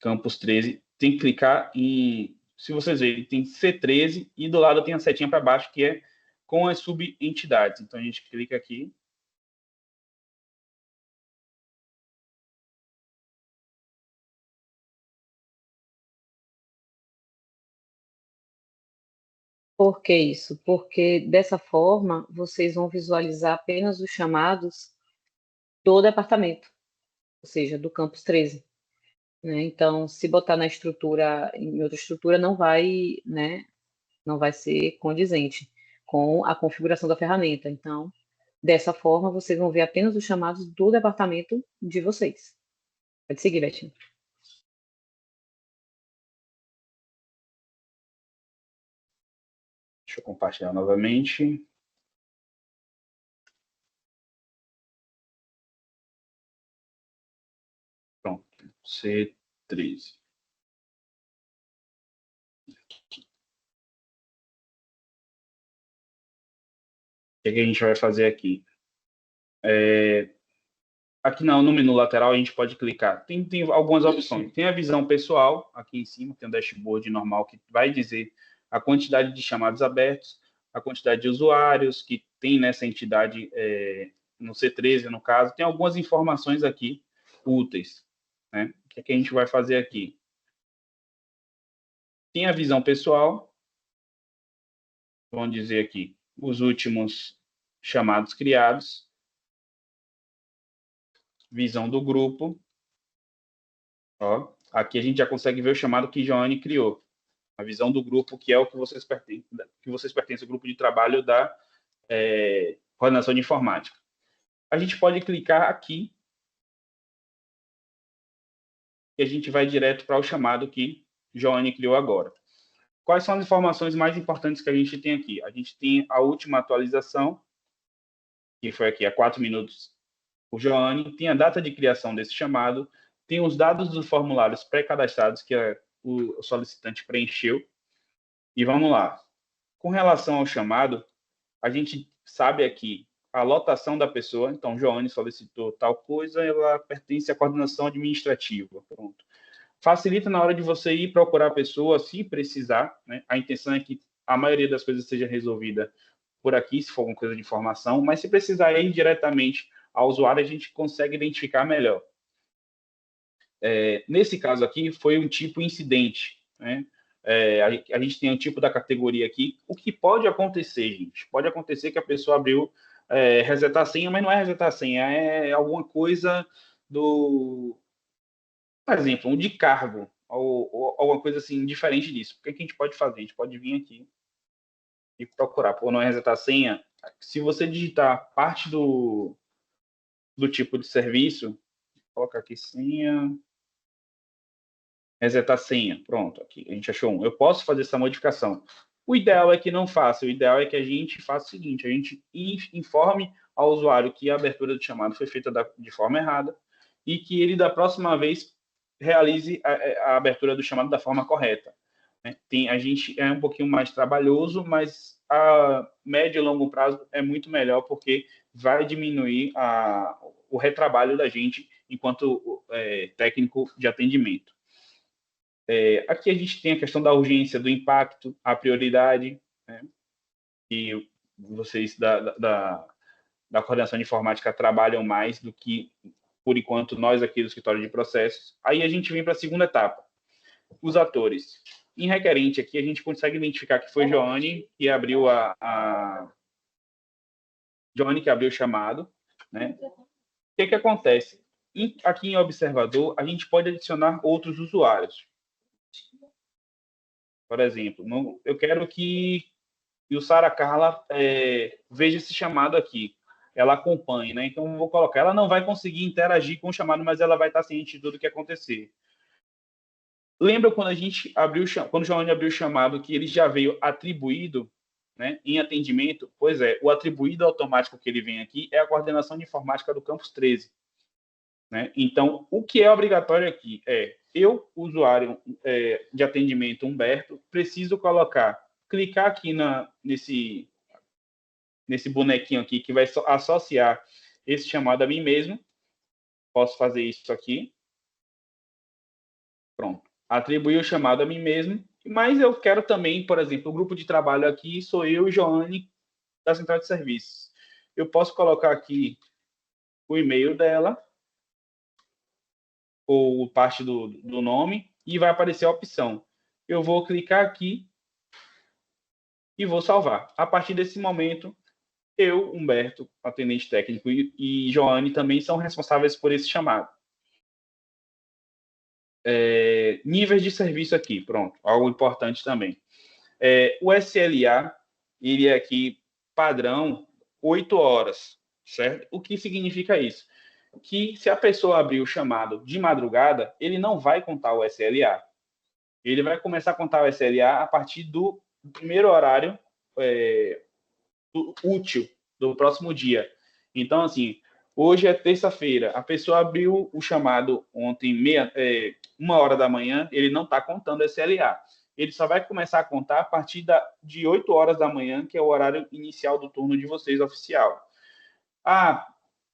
Campus 13. Tem que clicar em... Se vocês verem, tem C13 e do lado tem a setinha para baixo, que é com as subentidades. Então, a gente clica aqui. Por que isso? Porque dessa forma vocês vão visualizar apenas os chamados do departamento, ou seja, do campus 13. Né? Então, se botar na estrutura, em outra estrutura, não vai, né, não vai ser condizente com a configuração da ferramenta. Então, dessa forma, vocês vão ver apenas os chamados do departamento de vocês. Pode seguir, Betinho. Deixa eu compartilhar novamente. Pronto, C13. O que a gente vai fazer aqui? Aqui no menu lateral a gente pode clicar. Tem algumas opções. Tem a visão pessoal, aqui em cima tem o dashboard normal que vai dizer a quantidade de chamados abertos, a quantidade de usuários que tem nessa entidade, no C13, no caso. Tem algumas informações aqui úteis. Né? O que a gente vai fazer aqui? Tem a visão pessoal. Vamos dizer aqui, os últimos chamados criados. Visão do grupo. Ó, aqui a gente já consegue ver o chamado que Joane criou. A visão do grupo, que é o que vocês pertencem ao grupo de trabalho da coordenação de informática. A gente pode clicar aqui e a gente vai direto para o chamado que Joane criou agora. Quais são as informações mais importantes que a gente tem aqui? A gente tem a última atualização, que foi aqui há 4 minutos, por Joane, tem a data de criação desse chamado, tem os dados dos formulários pré-cadastrados que o solicitante preencheu. E vamos lá. Com relação ao chamado, a gente sabe aqui a lotação da pessoa. Então, Joane solicitou tal coisa, ela pertence à coordenação administrativa. Pronto. Facilita na hora de você ir procurar a pessoa, se precisar, né? A intenção é que a maioria das coisas seja resolvida por aqui, se for alguma coisa de informação, mas se precisar ir diretamente ao usuário, a gente consegue identificar melhor. Nesse caso aqui, foi um tipo incidente, né? A gente tem um tipo da categoria aqui. O que pode acontecer, gente? Pode acontecer que a pessoa abriu resetar a senha, mas não é resetar a senha, é alguma coisa por exemplo, um de cargo, ou alguma coisa assim, diferente disso. O que a gente pode fazer? A gente pode vir aqui e procurar. Por não resetar a senha, se você digitar parte do tipo de serviço, coloca aqui senha, resetar senha, pronto, aqui a gente achou um. Eu posso fazer essa modificação. O ideal é que não faça, o ideal é que a gente faça o seguinte, a gente informe ao usuário que a abertura do chamado foi feita de forma errada e que ele, da próxima vez, realize a abertura do chamado da forma correta. A gente é um pouquinho mais trabalhoso, mas a médio e longo prazo é muito melhor, porque vai diminuir o retrabalho da gente enquanto técnico de atendimento. Aqui a gente tem a questão da urgência, do impacto, a prioridade, né? E vocês da coordenação de informática trabalham mais do que, por enquanto, nós aqui do escritório de processos. Aí a gente vem para a segunda etapa, os atores. Em requerente aqui, a gente consegue identificar que foi Joane que abriu Joane que abriu o chamado, né? O que acontece? Aqui em observador, a gente pode adicionar outros usuários. Por exemplo, eu quero que o Sara Carla veja esse chamado aqui. Ela acompanhe, né? Então, eu vou colocar. Ela não vai conseguir interagir com o chamado, mas ela vai estar ciente de tudo o que acontecer. Lembra quando quando o Joane abriu o chamado, que ele já veio atribuído, né, em atendimento? Pois é, o atribuído automático que ele vem aqui é a coordenação de informática do campus 13. Né? Então, o que é obrigatório aqui eu, usuário de atendimento Humberto, preciso clicar aqui nesse bonequinho aqui que vai associar esse chamado a mim mesmo. Posso fazer isso aqui. Pronto. Atribuir o chamado a mim mesmo. Mas eu quero também, por exemplo, o grupo de trabalho aqui sou eu e Joane da Central de Serviços. Eu posso colocar aqui o e-mail dela ou parte do nome e vai aparecer a opção. Eu vou clicar aqui e vou salvar. A partir desse momento, eu, Humberto, atendente técnico, e Joane também são responsáveis por esse chamado. Níveis de serviço aqui, pronto, algo importante também. O SLA, ele é aqui padrão 8 horas, certo? O que significa isso? Que se a pessoa abrir o chamado de madrugada, ele não vai contar o SLA. Ele vai começar a contar o SLA a partir do primeiro horário útil do próximo dia. Então, assim, hoje é terça-feira, a pessoa abriu o chamado ontem, 1h da manhã, ele não está contando SLA. Ele só vai começar a contar a partir de 8 horas da manhã, que é o horário inicial do turno de vocês, oficial.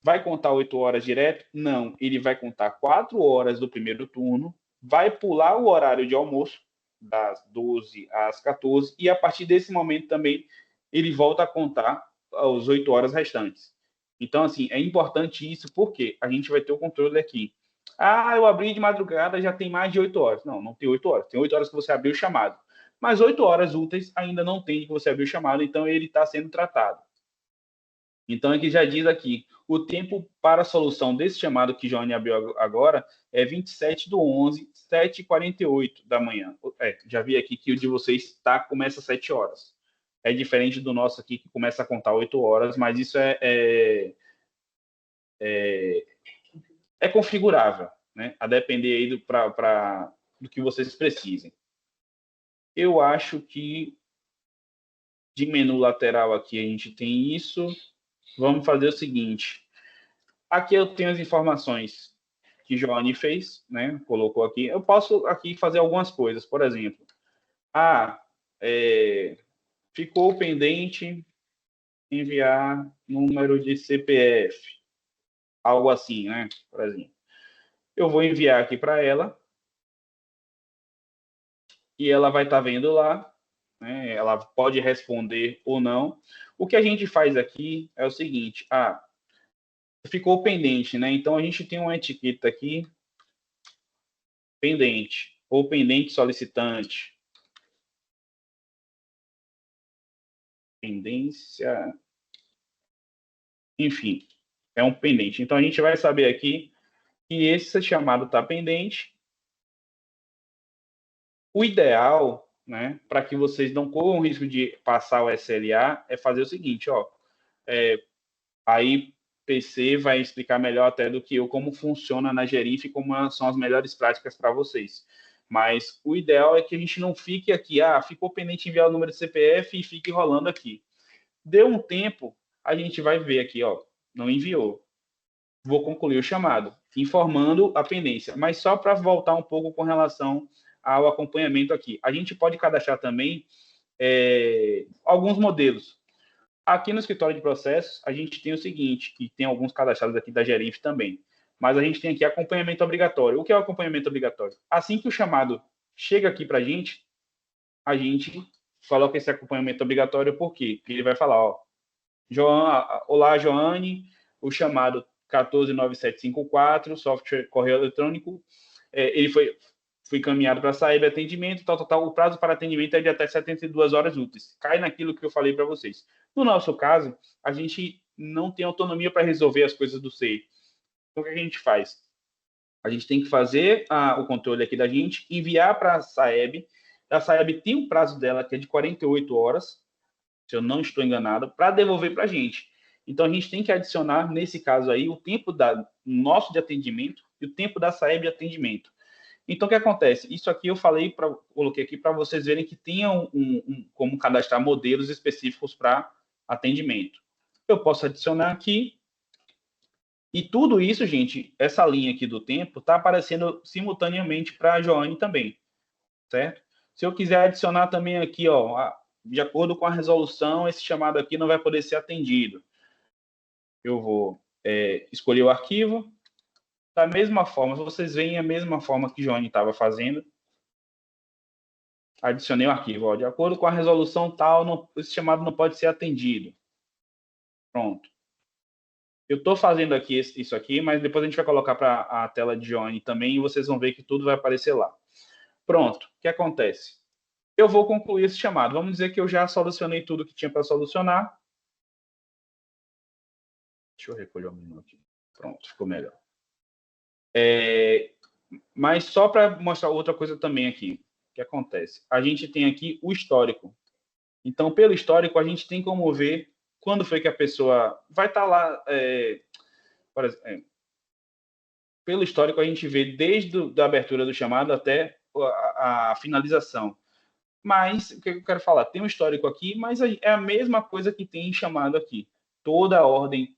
Vai contar 8 horas direto? Não, ele vai contar 4 horas do primeiro turno, vai pular o horário de almoço, das 12 às 14, e a partir desse momento também ele volta a contar as 8 horas restantes. Então, assim, é importante isso, porque a gente vai ter o controle aqui. Eu abri de madrugada, já tem mais de 8 horas. Não tem 8 horas. Tem 8 horas que você abriu o chamado. Mas 8 horas úteis ainda não tem que você abriu o chamado, então ele está sendo tratado. Então, aqui já diz aqui, o tempo para a solução desse chamado que Joane abriu agora é 27/11, 7h48 da manhã. Já vi aqui que o de vocês começa às 7 horas. é diferente do nosso aqui, que começa a contar 8 horas, mas isso é configurável, né? A depender aí do que vocês precisem. Eu acho que de menu lateral aqui a gente tem isso. Vamos fazer o seguinte. Aqui eu tenho as informações que Joane fez, né? Colocou aqui. Eu posso aqui fazer algumas coisas. Por exemplo, ficou pendente enviar número de CPF. Algo assim, né? Por exemplo. Eu vou enviar aqui para ela. E ela vai estar vendo lá, né? Ela pode responder ou não. O que a gente faz aqui é o seguinte: ficou pendente, né? Então a gente tem uma etiqueta aqui, pendente, ou pendente solicitante. Pendência. Enfim, é um pendente. Então a gente vai saber aqui que esse chamado está pendente. O ideal, né, para que vocês não corram o risco de passar o SLA, é fazer o seguinte, aí PC vai explicar melhor até do que eu como funciona na Gerinf e como são as melhores práticas para vocês. Mas o ideal é que a gente não fique aqui, ficou pendente enviar o número de CPF e fique rolando aqui. Deu um tempo, a gente vai ver aqui, não enviou. Vou concluir o chamado, informando a pendência, mas só para voltar um pouco com relação ao acompanhamento aqui. A gente pode cadastrar também alguns modelos. Aqui no escritório de processos, a gente tem o seguinte, e tem alguns cadastrados aqui da Gerinf também, mas a gente tem aqui acompanhamento obrigatório. O que é o acompanhamento obrigatório? Assim que o chamado chega aqui para a gente coloca esse acompanhamento obrigatório, por quê? Porque ele vai falar, olá, Joane, o chamado 149754, software correio eletrônico, ele foi encaminhado para a SAEB atendimento, tal. O prazo para atendimento é de até 72 horas úteis. Cai naquilo que eu falei para vocês. No nosso caso, a gente não tem autonomia para resolver as coisas do SEI. Então, o que a gente faz? A gente tem que fazer o controle aqui da gente, enviar para a SAEB. A SAEB tem um prazo dela que é de 48 horas, se eu não estou enganado, para devolver para a gente. Então, a gente tem que adicionar, nesse caso aí, o tempo nosso de atendimento e o tempo da SAEB de atendimento. Então, o que acontece? Isso aqui eu coloquei aqui para vocês verem que tenham como cadastrar modelos específicos para atendimento. Eu posso adicionar aqui. E tudo isso, gente, essa linha aqui do tempo, está aparecendo simultaneamente para a Joane também, certo? Se eu quiser adicionar também aqui, de acordo com a resolução, esse chamado aqui não vai poder ser atendido. Eu vou escolher o arquivo. Da mesma forma, vocês veem a mesma forma que Joane estava fazendo. Adicionei o arquivo. De acordo com a resolução tal, esse chamado não pode ser atendido. Pronto. Eu estou fazendo aqui isso aqui, mas depois a gente vai colocar para a tela de Joane também e vocês vão ver que tudo vai aparecer lá. Pronto. O que acontece? Eu vou concluir esse chamado. Vamos dizer que eu já solucionei tudo que tinha para solucionar. Deixa eu recolher o menu aqui. Pronto, ficou melhor. Mas só para mostrar outra coisa também aqui. O que acontece? A gente tem aqui o histórico. Então, pelo histórico, a gente tem como ver quando foi que a pessoa vai estar lá. Por exemplo, pelo histórico, a gente vê desde a abertura do chamado até a finalização. Mas, o que eu quero falar? Tem um histórico aqui, mas é a mesma coisa que tem em chamado aqui. Toda a ordem.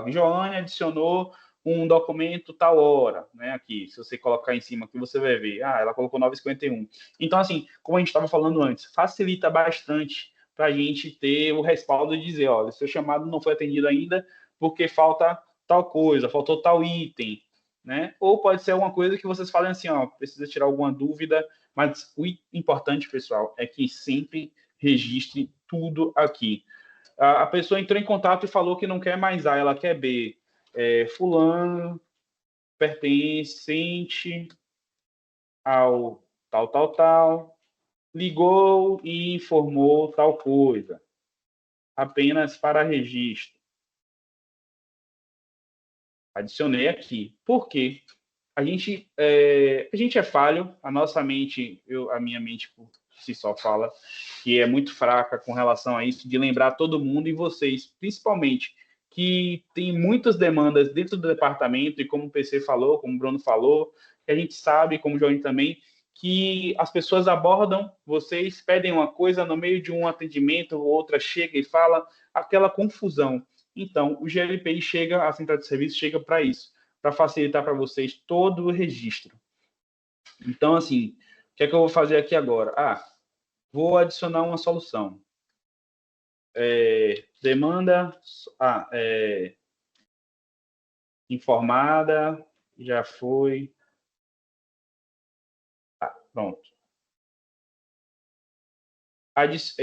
Joane adicionou um documento tal hora, né? Aqui, se você colocar em cima aqui, você vai ver. Ela colocou 9h51. Então, assim, como a gente estava falando antes, facilita bastante para a gente ter o respaldo de dizer, olha, seu chamado não foi atendido ainda porque falta tal coisa, faltou tal item, né? Ou pode ser alguma coisa que vocês falem assim, precisa tirar alguma dúvida, mas o importante, pessoal, é que sempre registre tudo aqui. A pessoa entrou em contato e falou que não quer mais A, ela quer B. Fulano pertencente ao tal, ligou e informou tal coisa. Apenas para registro. Adicionei aqui. Por quê? A gente é falho, a nossa mente, a minha mente, por si só fala que é muito fraca com relação a isso, de lembrar todo mundo e vocês, principalmente, que tem muitas demandas dentro do departamento, e como o PC falou, como o Bruno falou, que a gente sabe, como o Johnny também, que as pessoas abordam, vocês pedem uma coisa, no meio de um atendimento, outra chega e fala, aquela confusão. Então, o GLPI chega, a central de serviço chega para isso, para facilitar para vocês todo o registro. Então, assim, o que é que eu vou fazer aqui agora? Vou adicionar uma solução. Demanda informada, já foi. Pronto. Antes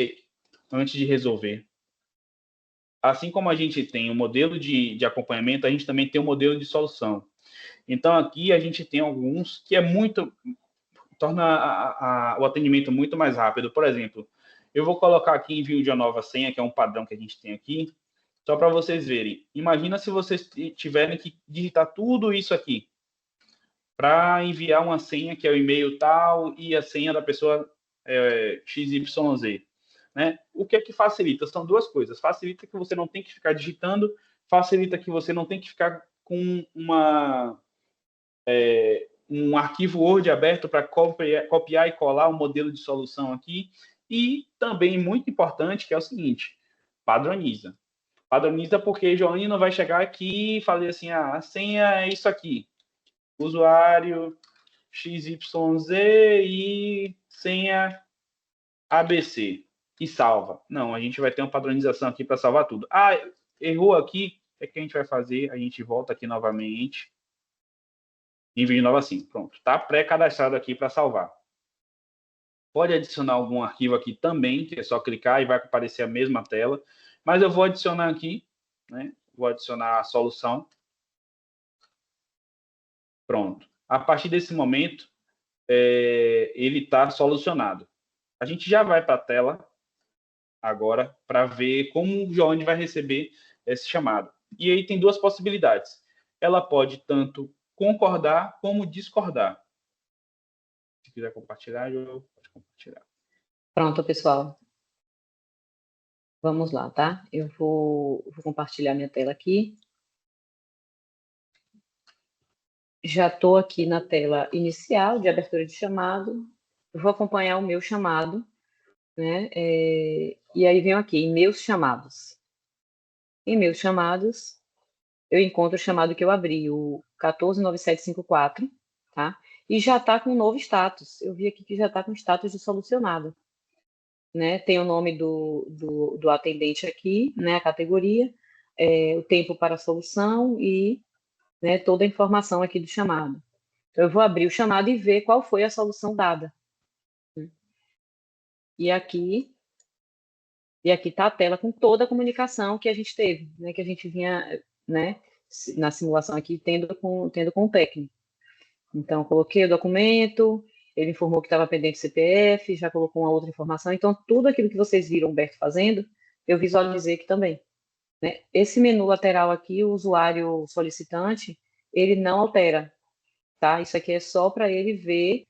de resolver. Assim como a gente tem um modelo de acompanhamento, a gente também tem um modelo de solução. Então, aqui a gente tem alguns que torna o atendimento muito mais rápido. Por exemplo, eu vou colocar aqui envio de uma nova senha, que é um padrão que a gente tem aqui, só para vocês verem. Imagina se vocês tiverem que digitar tudo isso aqui para enviar uma senha, que é o e-mail tal, e a senha da pessoa XYZ. Né? O que é que facilita? São duas coisas. Facilita que você não tem que ficar digitando, facilita que você não tem que ficar com um arquivo Word aberto para copiar e colar um modelo de solução aqui. E também, muito importante, que é o seguinte, padroniza. Padroniza porque Joane não vai chegar aqui e falar assim, a senha é isso aqui. Usuário XYZ e senha ABC. E salva. Não, a gente vai ter uma padronização aqui para salvar tudo. Errou aqui, o que a gente vai fazer? A gente volta aqui novamente. Envio de nova sim. Pronto. Está pré-cadastrado aqui para salvar. Pode adicionar algum arquivo aqui também, que é só clicar e vai aparecer a mesma tela. Mas eu vou adicionar aqui, né? Vou adicionar a solução. Pronto. A partir desse momento, ele está solucionado. A gente já vai para a tela agora para ver como o Joane vai receber esse chamado. E aí tem duas possibilidades. Ela pode tanto concordar como discordar. Se quiser compartilhar, eu pode compartilhar. Pronto, pessoal. Vamos lá, tá? Eu vou compartilhar minha tela aqui. Já estou aqui na tela inicial de abertura de chamado. Eu vou acompanhar o meu chamado, né? E aí venho aqui em meus chamados. Em meus chamados, eu encontro o chamado que eu abri, o 149754, tá? E já está com um novo status. Eu vi aqui que já está com status de solucionado. Né? Tem o nome do atendente aqui, né? A categoria, o tempo para a solução e, né, toda a informação aqui do chamado. Então, eu vou abrir o chamado e ver qual foi a solução dada. E aqui está a tela com toda a comunicação que a gente teve, né? Que a gente vinha, né? Na simulação aqui, tendo com o técnico. Então, coloquei o documento, ele informou que estava pendente CPF, já colocou uma outra informação. Então, tudo aquilo que vocês viram o Humberto fazendo, eu visualizei aqui também. Né? Esse menu lateral aqui, o usuário solicitante, ele não altera. Tá? Isso aqui é só para ele ver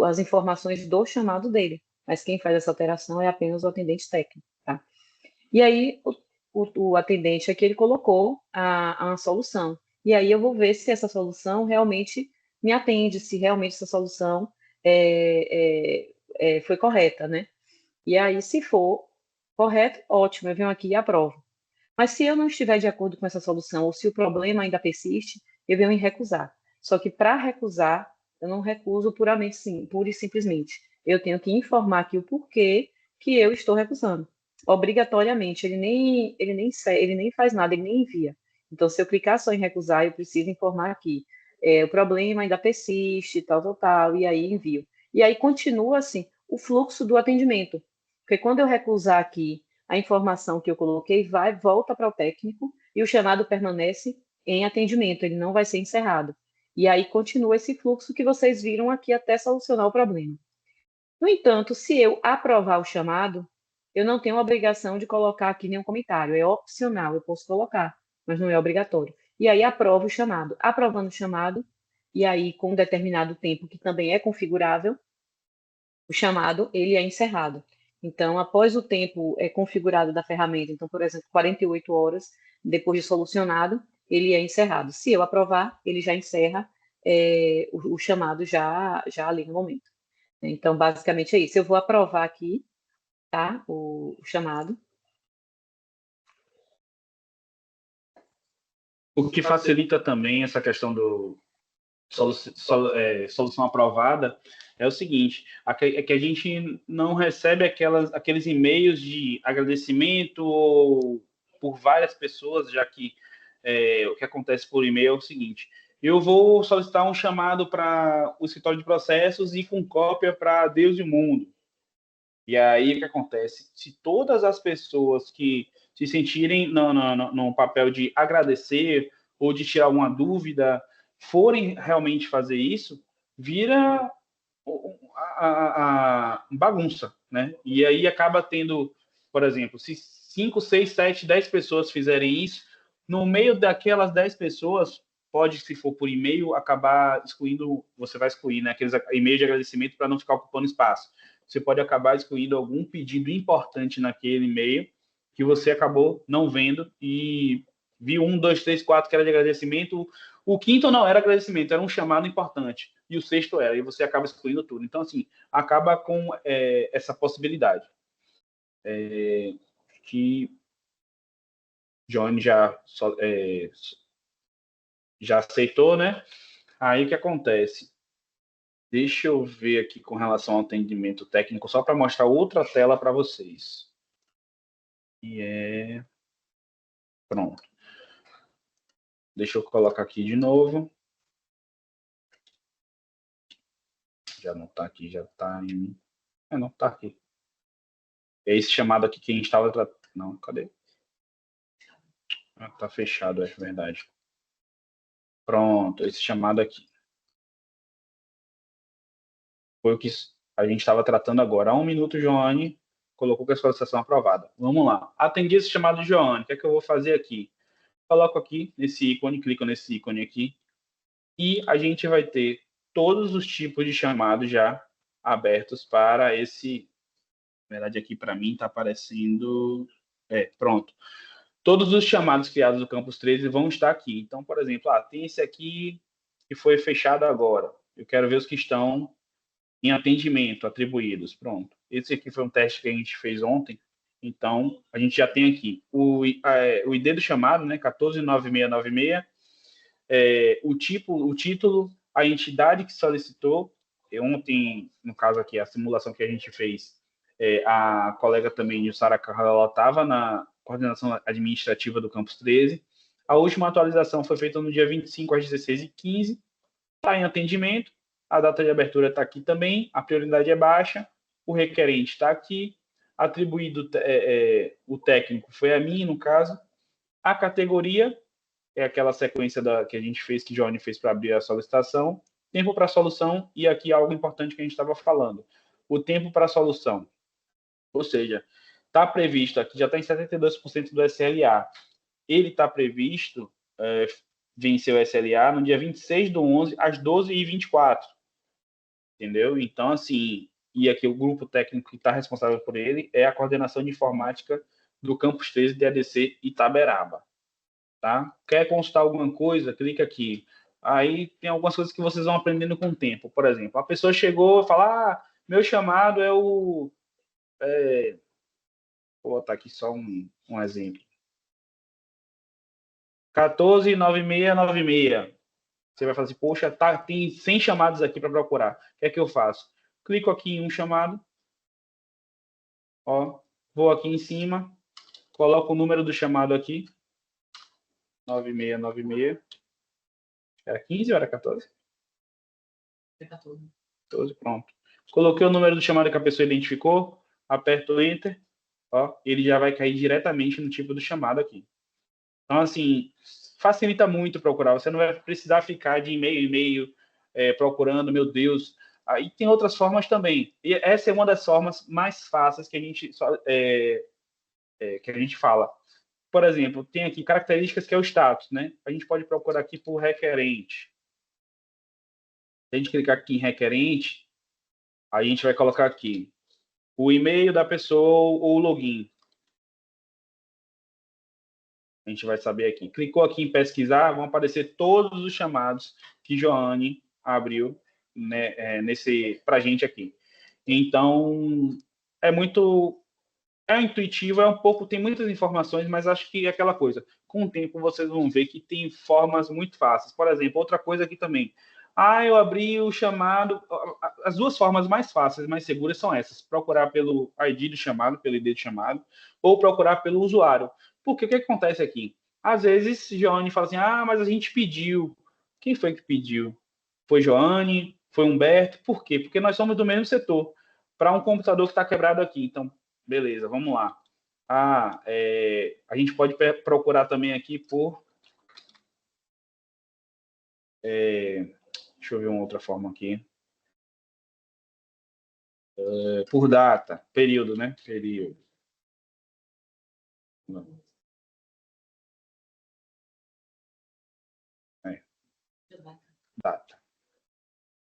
as informações do chamado dele. Mas quem faz essa alteração é apenas o atendente técnico. Tá? E aí, o atendente aqui, ele colocou a solução. E aí eu vou ver se essa solução realmente me atende, se realmente essa solução foi correta, né? E aí, se for correto, ótimo, eu venho aqui e aprovo. Mas se eu não estiver de acordo com essa solução, ou se o problema ainda persiste, eu venho em recusar. Só que para recusar, eu não recuso puramente, sim, pura e simplesmente. Eu tenho que informar aqui o porquê que eu estou recusando. Obrigatoriamente, ele nem faz nada, ele nem envia. Então, se eu clicar só em recusar, eu preciso informar aqui. O problema ainda persiste, tal, e aí envio. E aí continua, assim, o fluxo do atendimento. Porque quando eu recusar aqui a informação que eu coloquei, volta para o técnico e o chamado permanece em atendimento, ele não vai ser encerrado. E aí continua esse fluxo que vocês viram aqui até solucionar o problema. No entanto, se eu aprovar o chamado, eu não tenho a obrigação de colocar aqui nenhum comentário, é opcional, eu posso colocar, mas não é obrigatório. E aí aprovo o chamado. Aprovando o chamado, e aí com um determinado tempo, que também é configurável, o chamado ele é encerrado. Então, após o tempo configurado da ferramenta, então, por exemplo, 48 horas depois de solucionado, ele é encerrado. Se eu aprovar, ele já encerra o chamado já ali no momento. Então, basicamente é isso. Eu vou aprovar aqui, tá? O chamado. O que facilita também essa questão do solução aprovada é o seguinte, é que a gente não recebe aqueles e-mails de agradecimento ou por várias pessoas, já que o que acontece por e-mail é o seguinte, eu vou solicitar um chamado para o escritório de processos e com cópia para Deus e o mundo. E aí o que acontece? Se todas as pessoas que se sentirem no papel de agradecer ou de tirar alguma dúvida forem realmente fazer isso, vira a bagunça, né? E aí acaba tendo, por exemplo, se 5, 6, 7, 10 pessoas fizerem isso, no meio daquelas 10 pessoas, pode, se for por e-mail, acabar excluindo, você vai excluir, né, aqueles e-mails de agradecimento para não ficar ocupando espaço. Você pode acabar excluindo algum pedido importante naquele e-mail que você acabou não vendo e viu 1, 2, 3, 4 que era de agradecimento, o quinto não era agradecimento, era um chamado importante, e o sexto era, e você acaba excluindo tudo. Então, assim, acaba com essa possibilidade. Que Johnny já aceitou, né? Aí o que acontece? Deixa eu ver aqui com relação ao atendimento técnico, só para mostrar outra tela para vocês. E pronto. Deixa eu colocar aqui de novo. Já não está aqui, já está em... não está aqui. É esse chamado aqui que a gente estava tratando. Não, cadê? Ah, tá fechado, é verdade. Pronto, esse chamado aqui. Foi o que a gente estava tratando agora. Há 1 minuto, Joane colocou que a solicitação aprovada. Vamos lá. Atendi esse chamado de Joane. O que é que eu vou fazer aqui? Coloco aqui nesse ícone, clico nesse ícone aqui, e a gente vai ter todos os tipos de chamados já abertos para esse... Na verdade, aqui para mim está aparecendo... pronto. Todos os chamados criados do Campus 13 vão estar aqui. Então, por exemplo, tem esse aqui que foi fechado agora. Eu quero ver os que estão em atendimento, atribuídos. Pronto. Esse aqui foi um teste que a gente fez ontem. Então, a gente já tem aqui o ID do chamado, né, 149696, o título, a entidade que solicitou. Ontem, no caso aqui, a simulação que a gente fez, a colega também, Jussara Carla, estava na coordenação administrativa do Campus 13. A última atualização foi feita no dia 25 às 16h15. Está em atendimento. A data de abertura está aqui também. A prioridade é baixa. O requerente está aqui. Atribuído o técnico foi a mim, no caso. A categoria é aquela sequência que a gente fez, que Johnny fez para abrir a solicitação. Tempo para solução. E aqui algo importante que a gente estava falando. O tempo para solução. Ou seja, está previsto aqui, já está em 72% do SLA. Ele está previsto vencer o SLA no dia 26/11, às 12h24. Entendeu? Então, assim, e aqui o grupo técnico que está responsável por ele é a coordenação de informática do Campus 13 de ADC Itaberaba. Tá? Quer consultar alguma coisa? Clica aqui. Aí tem algumas coisas que vocês vão aprendendo com o tempo. Por exemplo, a pessoa chegou e fala, meu chamado é o... vou botar aqui só um exemplo. 149696. Você vai falar assim, poxa, tem 100 chamados aqui para procurar. O que é que eu faço? Clico aqui em um chamado. Ó, vou aqui em cima. Coloco o número do chamado aqui. 9696. Era 15 ou era 14? Era 14. 14, pronto. Coloquei o número do chamado que a pessoa identificou. Aperto o Enter. Ó, ele já vai cair diretamente no tipo do chamado aqui. Então, assim, facilita muito procurar. Você não vai precisar ficar de e-mail em e-mail procurando, meu Deus. Aí tem outras formas também. E essa é uma das formas mais fáceis que a gente fala. Por exemplo, tem aqui características que é o status, né? A gente pode procurar aqui por requerente. Se a gente clicar aqui em requerente, A gente vai colocar aqui o e-mail da pessoa ou o login. A gente vai saber aqui. Clicou aqui em pesquisar, vão aparecer todos os chamados que Joane abriu, né, para a gente aqui. Então, é intuitivo, tem muitas informações, mas acho que é aquela coisa. Com o tempo, vocês vão ver que tem formas muito fáceis. Por exemplo, outra coisa aqui também. Eu abri o chamado. As duas formas mais fáceis, mais seguras são essas: procurar pelo ID do chamado, pelo ID do chamado, ou procurar pelo usuário. Porque o que acontece aqui? Às vezes, Joane fala assim: mas a gente pediu. Quem foi que pediu? Foi Joane? Foi Humberto? Por quê? Porque nós somos do mesmo setor. Para um computador que está quebrado aqui. Então, beleza, vamos lá. A gente pode procurar também aqui por... deixa eu ver uma outra forma aqui. Por data, período, né? Período. Não. Data.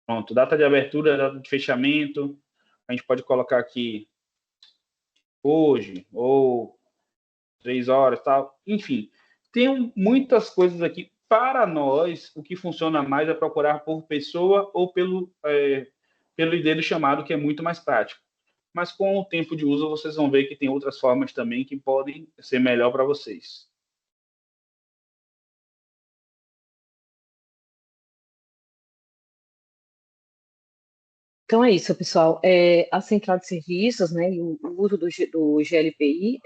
Pronto, data de abertura, data de fechamento. A gente pode colocar aqui hoje, ou 3 horas, tal. Enfim, tem muitas coisas aqui. Para nós, o que funciona mais é procurar por pessoa ou pelo ID do chamado, que é muito mais prático. Mas com o tempo de uso, vocês vão ver que tem outras formas também que podem ser melhor para vocês. Então é isso, pessoal. A central de serviços, né, e o uso do GLPI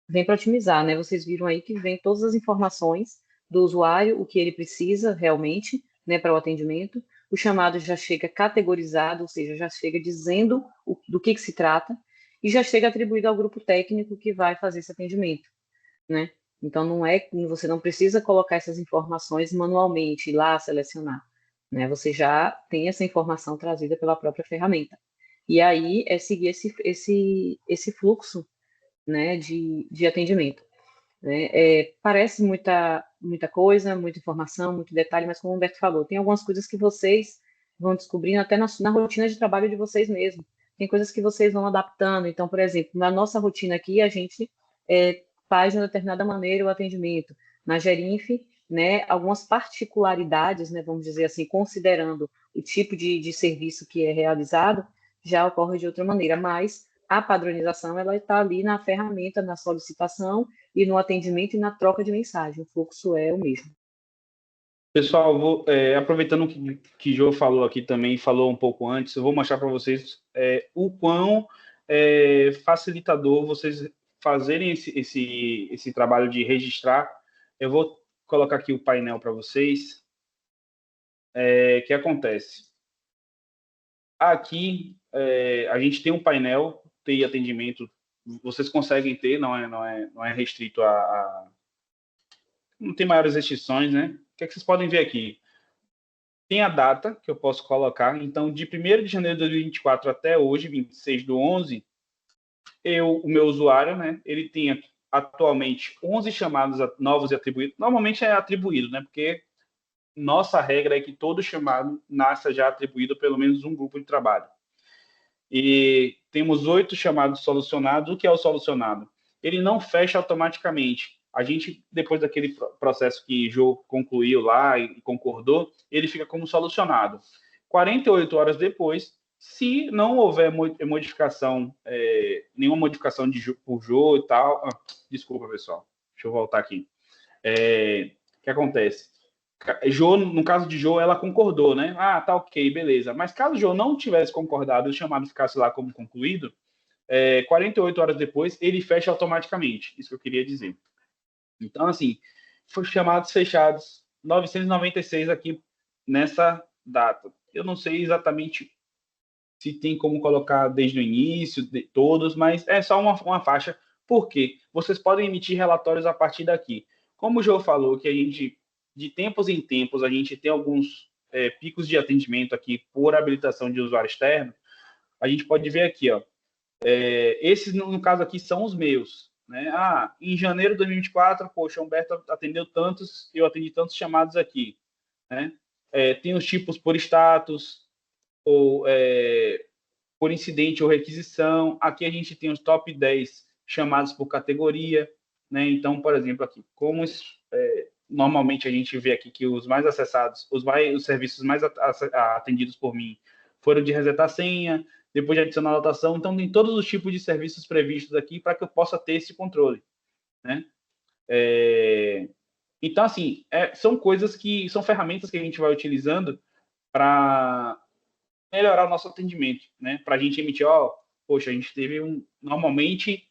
vem para otimizar, né? Vocês viram aí que vem todas as informações do usuário, o que ele precisa realmente, né, para o atendimento. O chamado já chega categorizado, ou seja, já chega dizendo do que se trata e já chega atribuído ao grupo técnico que vai fazer esse atendimento, né? Então você não precisa colocar essas informações manualmente, ir lá selecionar, né? Você já tem essa informação trazida pela própria ferramenta. E aí é seguir esse fluxo, né, de atendimento, né? Parece muita coisa, muita informação, muito detalhe, mas como o Humberto falou, tem algumas coisas que vocês vão descobrindo até na rotina de trabalho de vocês mesmos. Tem coisas que vocês vão adaptando. Então, por exemplo, na nossa rotina aqui, a gente faz de uma determinada maneira o atendimento. Na Gerinf, né, algumas particularidades, né, vamos dizer assim, considerando o tipo de serviço que é realizado, já ocorre de outra maneira, mas a padronização ela está ali na ferramenta, na solicitação e no atendimento e na troca de mensagem. O fluxo é o mesmo. Pessoal, aproveitando que Jô falou aqui também, falou um pouco antes, eu vou mostrar para vocês o quão facilitador vocês fazerem esse trabalho de registrar. Eu vou colocar aqui o painel para vocês. O que acontece? Aqui, a gente tem um painel, TI atendimento, vocês conseguem ter, não é restrito não tem maiores restrições, né? O que vocês podem ver aqui? Tem a data que eu posso colocar. Então, de 1º de janeiro de 2024 até hoje, 26/11, o meu usuário, né, ele tem atualmente 11 chamados novos e atribuídos. Normalmente é atribuído, né? Porque nossa regra é que todo chamado nasça já atribuído a pelo menos um grupo de trabalho. E temos 8 chamados solucionados. O que é o solucionado? Ele não fecha automaticamente. A gente, depois daquele processo que Jô concluiu lá e concordou, ele fica como solucionado. 48 horas depois, se não houver modificação, nenhuma modificação por Jô e tal... desculpa, pessoal. Deixa eu voltar aqui. O que acontece? Jô, no caso de Jô, ela concordou, né? Tá ok, beleza. Mas caso Jô não tivesse concordado e o chamado ficasse lá como concluído, 48 horas depois, ele fecha automaticamente. Isso que eu queria dizer. Então, assim, foram chamados fechados 996 aqui nessa data. Eu não sei exatamente se tem como colocar desde o início, de todos, mas é só uma faixa. Por quê? Vocês podem emitir relatórios a partir daqui. Como o Jô falou, que a gente, de tempos em tempos, a gente tem alguns picos de atendimento aqui por habilitação de usuário externo, a gente pode ver aqui, ó. Esses, no caso aqui, são os meus. Né? Em janeiro de 2024, poxa, o Humberto atendeu tantos, eu atendi tantos chamados aqui. Né? Tem os tipos por status, ou por incidente ou requisição. Aqui a gente tem os top 10 chamados por categoria, né? Então, por exemplo, aqui, como normalmente a gente vê aqui que os mais acessados, os serviços mais atendidos por mim foram de resetar senha, depois de adicionar anotação. Então, tem todos os tipos de serviços previstos aqui para que eu possa ter esse controle, né? Então, assim, são coisas são ferramentas que a gente vai utilizando para melhorar o nosso atendimento, né? Para a gente emitir, poxa, a gente teve normalmente,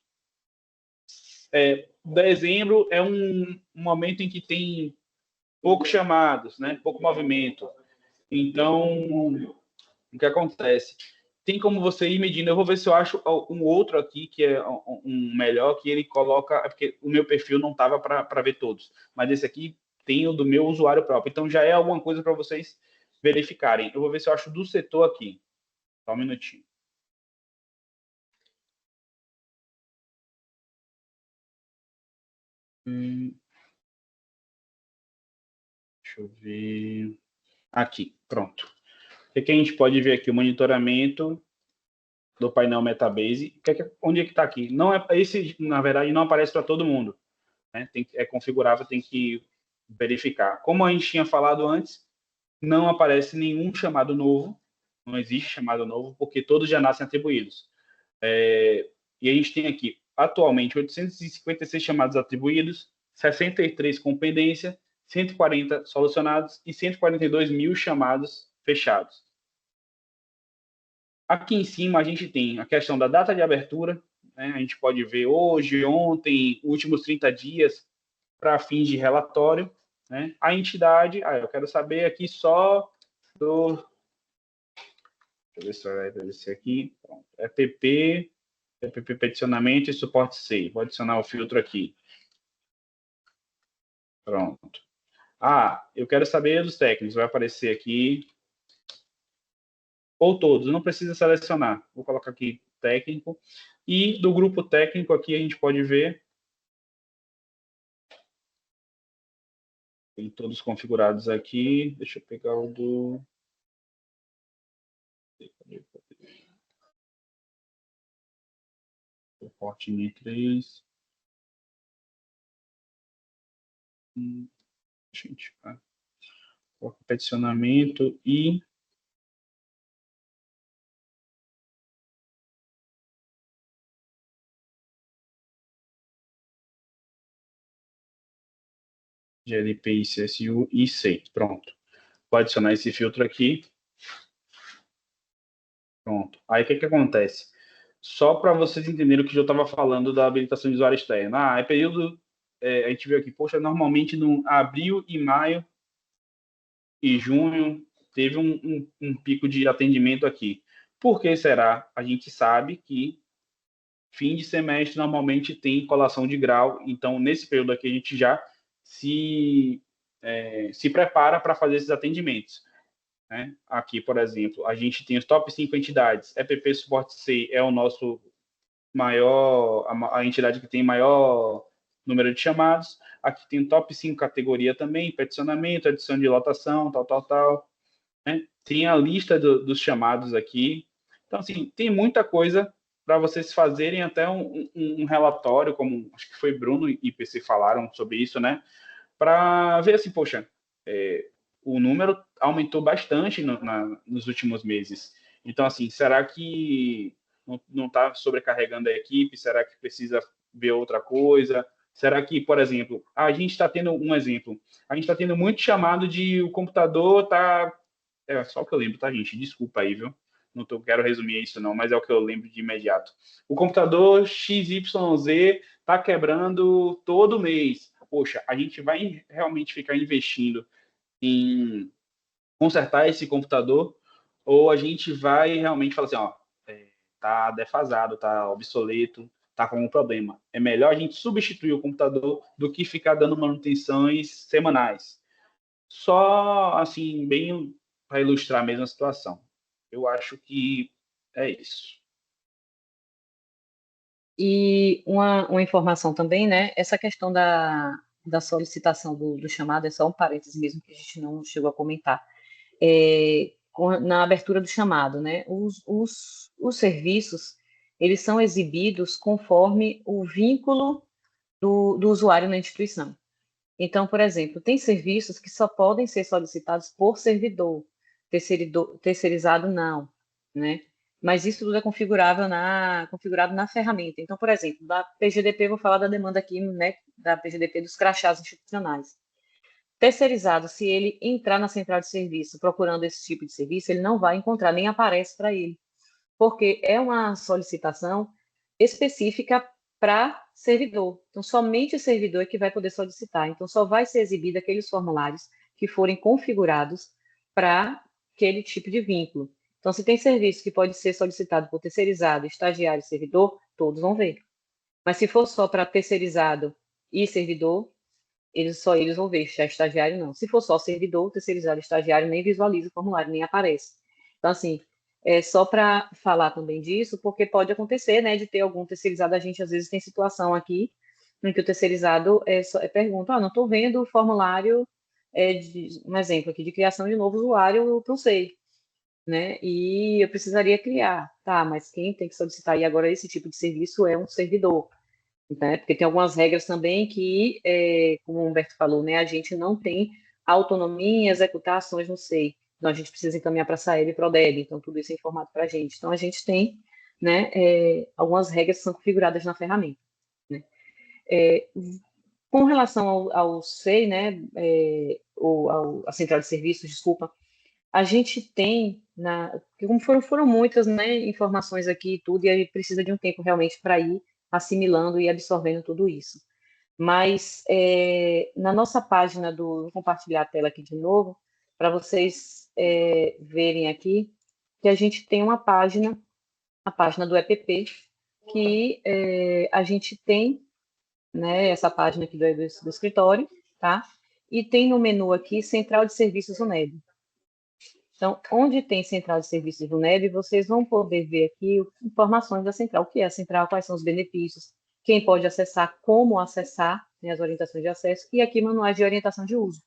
dezembro é um momento em que tem poucos chamados, né? Pouco movimento. Então, o que acontece? Tem como você ir medindo. Eu vou ver se eu acho um outro aqui que é um melhor, que ele coloca, porque o meu perfil não estava para ver todos, mas esse aqui tem o do meu usuário próprio. Então já é alguma coisa para vocês verificarem. Eu vou ver se eu acho do setor aqui. Só um minutinho. Deixa eu ver. Aqui, pronto. O que a gente pode ver aqui? O monitoramento do painel Metabase. Onde é que está aqui? Não esse, na verdade, não aparece para todo mundo, né? É configurável, tem que verificar. Como a gente tinha falado antes, não aparece nenhum chamado novo, não existe chamado novo, porque todos já nascem atribuídos. E a gente tem aqui, atualmente, 856 chamados atribuídos, 63 com pendência, 140 solucionados e 142 mil chamados fechados. Aqui em cima a gente tem a questão da data de abertura, né? A gente pode ver hoje, ontem, últimos 30 dias para fins de relatório, né? A entidade, eu quero saber aqui só do... Deixa eu ver se vai aparecer aqui. EPP peticionamento e suporte C. Vou adicionar o filtro aqui. Pronto. Eu quero saber dos técnicos. Vai aparecer aqui. Ou todos, não precisa selecionar. Vou colocar aqui técnico. E do grupo técnico aqui a gente pode ver. Tem todos configurados aqui. Deixa eu pegar o do... Suporte NI3. Gente, peticionamento e... GLP, ICSU e C. Pronto. Vou adicionar esse filtro aqui. Pronto. Aí o que acontece? Só para vocês entenderem o que eu estava falando da habilitação de usuário externo. É período... a gente viu aqui, poxa, normalmente no abril e maio e junho teve um pico de atendimento aqui. Por que será? A gente sabe que fim de semestre normalmente tem colação de grau, então nesse período aqui a gente já se prepara para fazer esses atendimentos, né? Aqui, por exemplo, a gente tem os top 5 entidades. EPP Suporte C é o nosso maior, a entidade que tem maior número de chamados. Aqui tem o top 5 categoria também, peticionamento, adição de lotação, tal, né? Tem a lista dos chamados aqui. Então, assim, tem muita coisa para vocês fazerem até um relatório, como acho que foi Bruno e PC falaram sobre isso, né? Para ver assim, poxa, o número aumentou bastante nos últimos meses. Então, assim, será que não está sobrecarregando a equipe? Será que precisa ver outra coisa? Será que, por exemplo, a gente está tendo um exemplo, a gente está tendo muito chamado de o computador tá... só o que eu lembro, tá, gente? Desculpa aí, viu? Quero resumir isso não, mas é o que eu lembro de imediato. O computador XYZ está quebrando todo mês. Poxa, a gente vai realmente ficar investindo em consertar esse computador ou a gente vai realmente falar assim, tá defasado, tá obsoleto, tá com um problema. É melhor a gente substituir o computador do que ficar dando manutenções semanais. Só, assim, bem para ilustrar a mesma situação. Eu acho que é isso. E uma informação também, né? Essa questão da solicitação do chamado, é só um parênteses mesmo que a gente não chegou a comentar. na abertura do chamado, né? Os serviços, eles são exibidos conforme o vínculo do usuário na instituição. Então, por exemplo, tem serviços que só podem ser solicitados por servidor, terceirizado não, né? Mas isso tudo é configurado na ferramenta. Então, por exemplo, da PGDP, vou falar da demanda aqui, né, da PGDP dos crachás institucionais. Terceirizado, se ele entrar na central de serviço procurando esse tipo de serviço, ele não vai encontrar, nem aparece para ele, porque é uma solicitação específica para servidor. Então, somente o servidor é que vai poder solicitar. Então, só vai ser exibido aqueles formulários que forem configurados para aquele tipo de vínculo. Então, se tem serviço que pode ser solicitado por terceirizado, estagiário e servidor, todos vão ver. Mas se for só para terceirizado e servidor, eles vão ver, já estagiário não. Se for só servidor, terceirizado, estagiário, nem visualiza o formulário, nem aparece. Então, assim, é só para falar também disso, porque pode acontecer, né, de ter algum terceirizado. A gente, às vezes, tem situação aqui em que o terceirizado pergunta, não estou vendo o formulário, um exemplo aqui, de criação de novo usuário para o SEI, né, e eu precisaria criar. Tá, mas quem tem que solicitar aí agora esse tipo de serviço é um servidor, né? Porque tem algumas regras também que, como o Humberto falou, né, a gente não tem autonomia em executar ações no SEI. Então, a gente precisa encaminhar para a SAEB e para o PRODEB, então tudo isso é informado para a gente. Então, a gente tem, né, algumas regras que são configuradas na ferramenta, né? Com relação ao SEI, né, ou a central de serviços, desculpa, a gente tem, como foram muitas, né, informações aqui e tudo, e aí precisa de um tempo realmente para ir assimilando e absorvendo tudo isso. Mas na nossa página vou compartilhar a tela aqui de novo, para vocês verem aqui, que a gente tem uma página, a página do EPP, que a gente tem, né, essa página aqui do escritório, tá? E tem no menu aqui, Central de Serviços UNEB. Então, onde tem central de serviços do NEB, vocês vão poder ver aqui informações da central. O que é a central, quais são os benefícios, quem pode acessar, como acessar, né, as orientações de acesso, e aqui manuais de orientação de uso.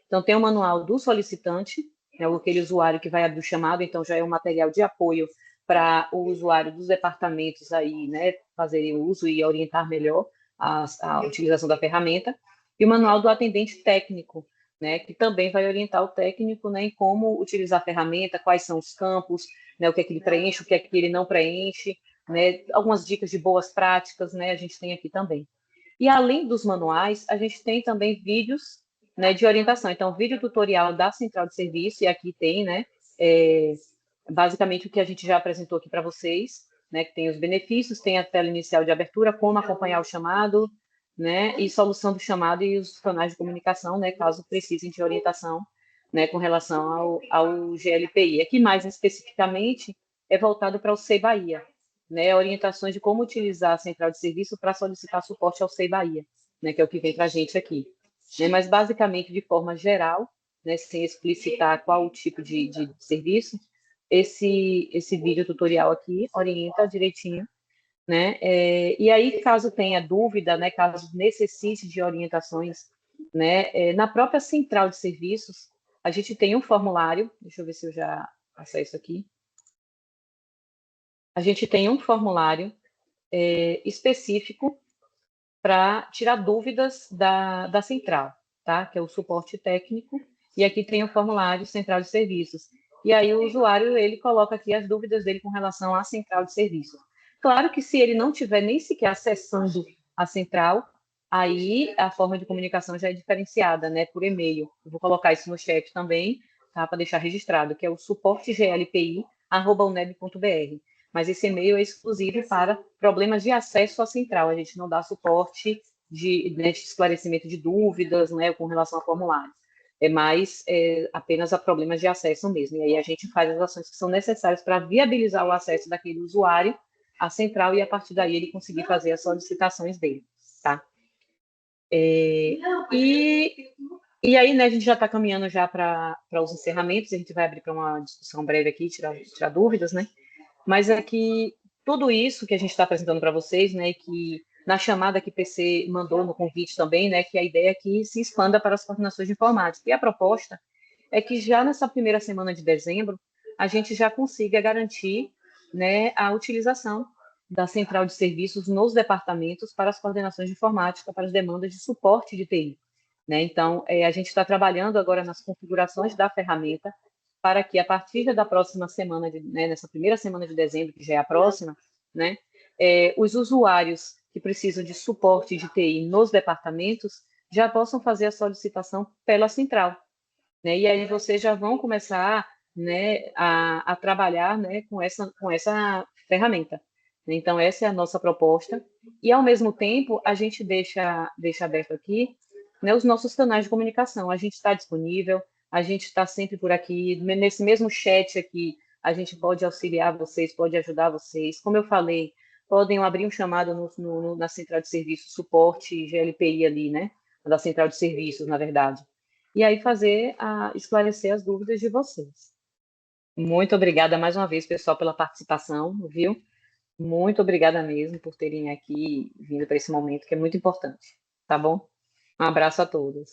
Então, tem o manual do solicitante, né, aquele usuário que vai abrir o chamado, então já é um material de apoio para o usuário dos departamentos aí, né, fazerem uso e orientar melhor a utilização da ferramenta, e o manual do atendente técnico, né, que também vai orientar o técnico, né, em como utilizar a ferramenta, quais são os campos, né, o que é que ele preenche, o que é que ele não preenche, né, algumas dicas de boas práticas, né, a gente tem aqui também. E além dos manuais, a gente tem também vídeos, né, de orientação. Então, vídeo tutorial da central de serviço, e aqui tem, né, basicamente o que a gente já apresentou aqui para vocês, né, que tem os benefícios, tem a tela inicial de abertura, como acompanhar o chamado, né, e solução do chamado e os canais de comunicação, né, caso precisem de orientação, né, com relação ao GLPI. Aqui, mais especificamente, é voltado para o SEI Bahia, né, orientações de como utilizar a central de serviço para solicitar suporte ao SEI Bahia, né, que é o que vem para a gente aqui. Né, mas, basicamente, de forma geral, né, sem explicitar qual o tipo de serviço, esse vídeo tutorial aqui orienta direitinho, né? E aí, caso tenha dúvida, né, caso necessite de orientações, né, na própria central de serviços, a gente tem um formulário, deixa eu ver se eu já acesso aqui. A gente tem um formulário específico para tirar dúvidas da central, tá? Que é o suporte técnico, e aqui tem o formulário central de serviços. E aí o usuário, ele coloca aqui as dúvidas dele com relação à central de serviços. Claro que se ele não tiver nem sequer acessando a central, aí a forma de comunicação já é diferenciada, né, por e-mail. Eu vou colocar isso no chat também, tá, para deixar registrado, que é o suporteglpi@uneb.br. Mas esse e-mail é exclusivo para problemas de acesso à central. A gente não dá suporte de esclarecimento de dúvidas, né, com relação a formulários. É mais apenas a problemas de acesso mesmo. E aí a gente faz as ações que são necessárias para viabilizar o acesso daquele usuário à central e, a partir daí, ele conseguir fazer as solicitações dele, tá? E aí, né, a gente já está caminhando já para os encerramentos, a gente vai abrir para uma discussão breve aqui, tirar dúvidas, né? Mas é que tudo isso que a gente está apresentando para vocês, né, que na chamada que o PC mandou no convite também, né, que a ideia é que se expanda para as coordenações de informática. E a proposta é que já nessa primeira semana de dezembro, a gente já consiga garantir, né, a utilização da central de serviços nos departamentos para as coordenações de informática, para as demandas de suporte de TI. Né? Então, a gente está trabalhando agora nas configurações da ferramenta para que, a partir da próxima semana, né, nessa primeira semana de dezembro, que já é a próxima, né, os usuários que precisam de suporte de TI nos departamentos já possam fazer a solicitação pela central. Né? E aí vocês já vão começar, né, a trabalhar, né, com essa ferramenta. Então, essa é a nossa proposta. E, ao mesmo tempo, a gente deixa aberto aqui, né, os nossos canais de comunicação. A gente está disponível, a gente está sempre por aqui. Nesse mesmo chat aqui, a gente pode auxiliar vocês, pode ajudar vocês. Como eu falei, podem abrir um chamado na central de serviços, suporte GLPI ali, né? Da central de serviços, na verdade. E aí esclarecer as dúvidas de vocês. Muito obrigada mais uma vez, pessoal, pela participação, viu? Muito obrigada mesmo por terem aqui vindo para esse momento, que é muito importante, tá bom? Um abraço a todos.